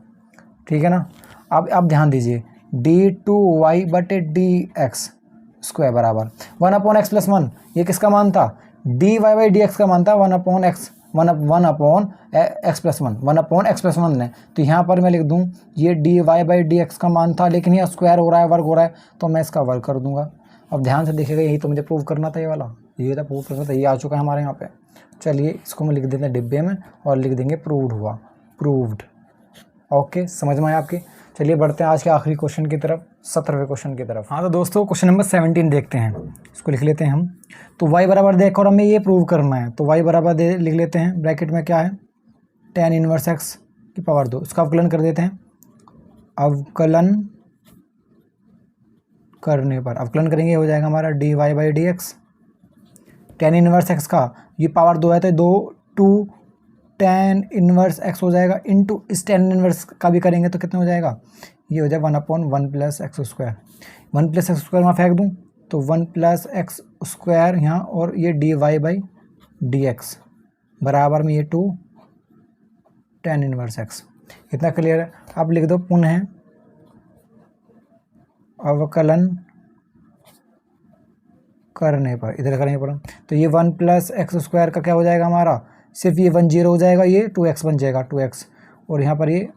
ठीक है ना। अब आप ध्यान दीजिए, d2y/dx² बराबर 1/x+1, ये किसका मान था, dy/dx का मान था 1/x+1 ने, तो यहाँ पर मैं लिख दूँ ये dy/dx का मान था, लेकिन ये स्क्वायर हो रहा है, वर्ग हो रहा है, तो मैं इसका वर्ग कर दूंगा। अब ध्यान से देखिएगा, यही तो मुझे प्रूव करना था, ये वाला, ये था प्रूव करना था, ये आ चुका है हमारे यहाँ पे। चलिए इसको मैं लिख देते हैं डिब्बे में और लिख देंगे प्रूव्ड हुआ, प्रूव्ड। ओके, समझ में आया आपके। चलिए बढ़ते हैं आज के आखिरी क्वेश्चन की तरफ, 17वें क्वेश्चन की तरफ। हाँ तो दोस्तों क्वेश्चन नंबर 17 देखते हैं, इसको लिख लेते हैं हम। तो y बराबर देखो और हमें ये प्रूव करना है, तो y बराबर लिख लेते हैं, ब्रैकेट में क्या है, tan इनवर्स x की पावर 2, इसका अवकलन कर देते हैं। अवकलन करने पर, अवकलन करेंगे हो जाएगा हमारा dy/dx, tan इनवर्स x का ये पावर 2 है, तो 2 tan इनवर्स x हो जाएगा, इंटू इस tan इनवर्स का भी करेंगे तो कितना हो जाएगा, ये हो जाएगा 1/1+x², 1+x² वहाँ फेंक दूँ तो 1+x² यहाँ, और ये dy/dx बराबर में ये 2 tan इनवर्स x। इतना क्लियर है। अब लिख दो पुनः अवकलन करने पर, इधर करेंगे पर, तो ये 1+x² का क्या हो जाएगा हमारा, सिर्फ ये 1 0 हो जाएगा, ये 2x बन जाएगा 2x, और यहाँ पर ये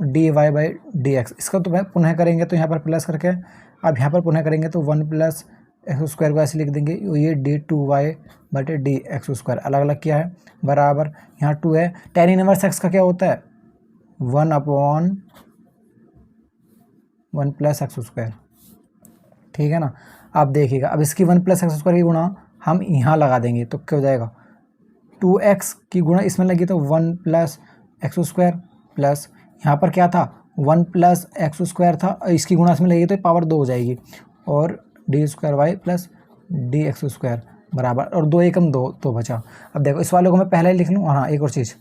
dy/dx, इसका तो पुनः करेंगे तो यहाँ पर प्लस करके, अब यहाँ पर पुनः करेंगे तो 1+x² को ऐसे लिख देंगे, ये d2y/dx², अलग अलग क्या है, बराबर यहाँ 2 है, tan इनवर्स x का क्या होता है 1/1+x², ठीक है ना। आप देखिएगा, अब इसकी 1+x² की गुणा हम यहाँ लगा देंगे तो क्या हो जाएगा, 2x की गुणा इसमें लगी तो 1+x² प्लस यहाँ पर क्या था 1+x² था, इसकी गुणा इसमें लगी तो पावर 2 हो जाएगी, और d2y + dx² बराबर, और 2 एकम 2 तो बचा। अब देखो इस वाले को मैं पहले लिख लूँ, हाँ एक और चीज़,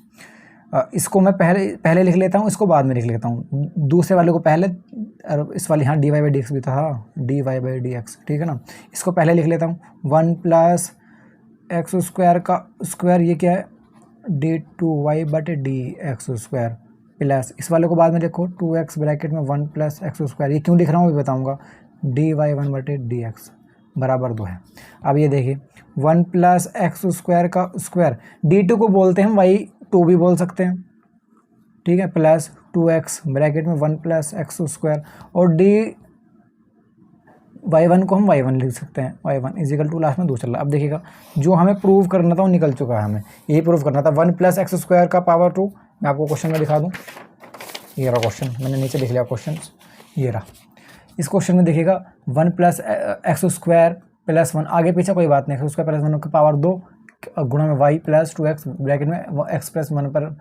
इसको मैं पहले लिख लेता हूँ, इसको बाद में लिख लेता हूँ, दूसरे वाले को पहले, और इस वाले यहाँ dy/dx भी था, हाँ dy/dx, ठीक है ना। इसको पहले लिख लेता हूँ, 1+x² का स्क्वायर, ये क्या है d2y/dx² प्लस, इस वाले को बाद में लिखो 2x ब्रैकेट में 1+x², ये क्यों लिख रहा हूँ अभी बताऊँगा, dy1/dx बराबर 2 है। अब ये देखिए 1 प्लस एक्स स्क्वायर का स्क्वायर, D2 को बोलते हैं y2 भी बोल सकते हैं, ठीक है, प्लस 2x ब्रैकेट में 1 प्लस एक्स स्क्वायर, और y1 को हम y1 लिख सकते हैं, y1 इजिकल टू लास्ट में 2 चल रहा है। अब देखिएगा जो हमें प्रूव करना था वो निकल चुका है, हमें यही प्रूव करना था 1 प्लस एक्स स्क्वायर का पावर 2। मैं आपको क्वेश्चन में दिखा दूँ, ये रहा क्वेश्चन, मैंने नीचे लिख लिया क्वेश्चन, ये रहा। इस क्वेश्चन में देखिएगा 1 प्लस एक्स स्क्वायर प्लस 1, आगे पीछे कोई बात नहीं, एक्स स्क्वायर प्लस 1 की पावर 2 गुणा में y प्लस 2x ब्रैकेट में x प्लस 1 पर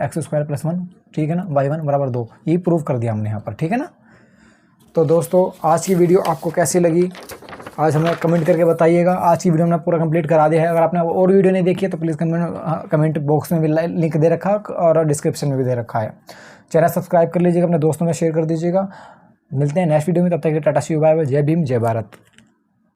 एक्स स्क्वायर प्लस 1, ठीक है ना, y1 बराबर 2, ये प्रूव कर दिया हमने यहाँ पर, ठीक है ना। तो दोस्तों आज की वीडियो आपको कैसी लगी, आज हमें कमेंट करके बताइएगा। आज की वीडियो हमने पूरा कंप्लीट करा दिया है। अगर आपने और वीडियो नहीं देखी है तो प्लीज़ कमेंट बॉक्स में भी लिंक दे रखा है और डिस्क्रिप्शन में भी दे रखा है। चैनल सब्सक्राइब कर लीजिएगा, अपने दोस्तों में शेयर कर दीजिएगा। मिलते हैं नेक्स्ट वीडियो में, तब तक के टाटा सी बाय बाय, जय भीम जय भारत।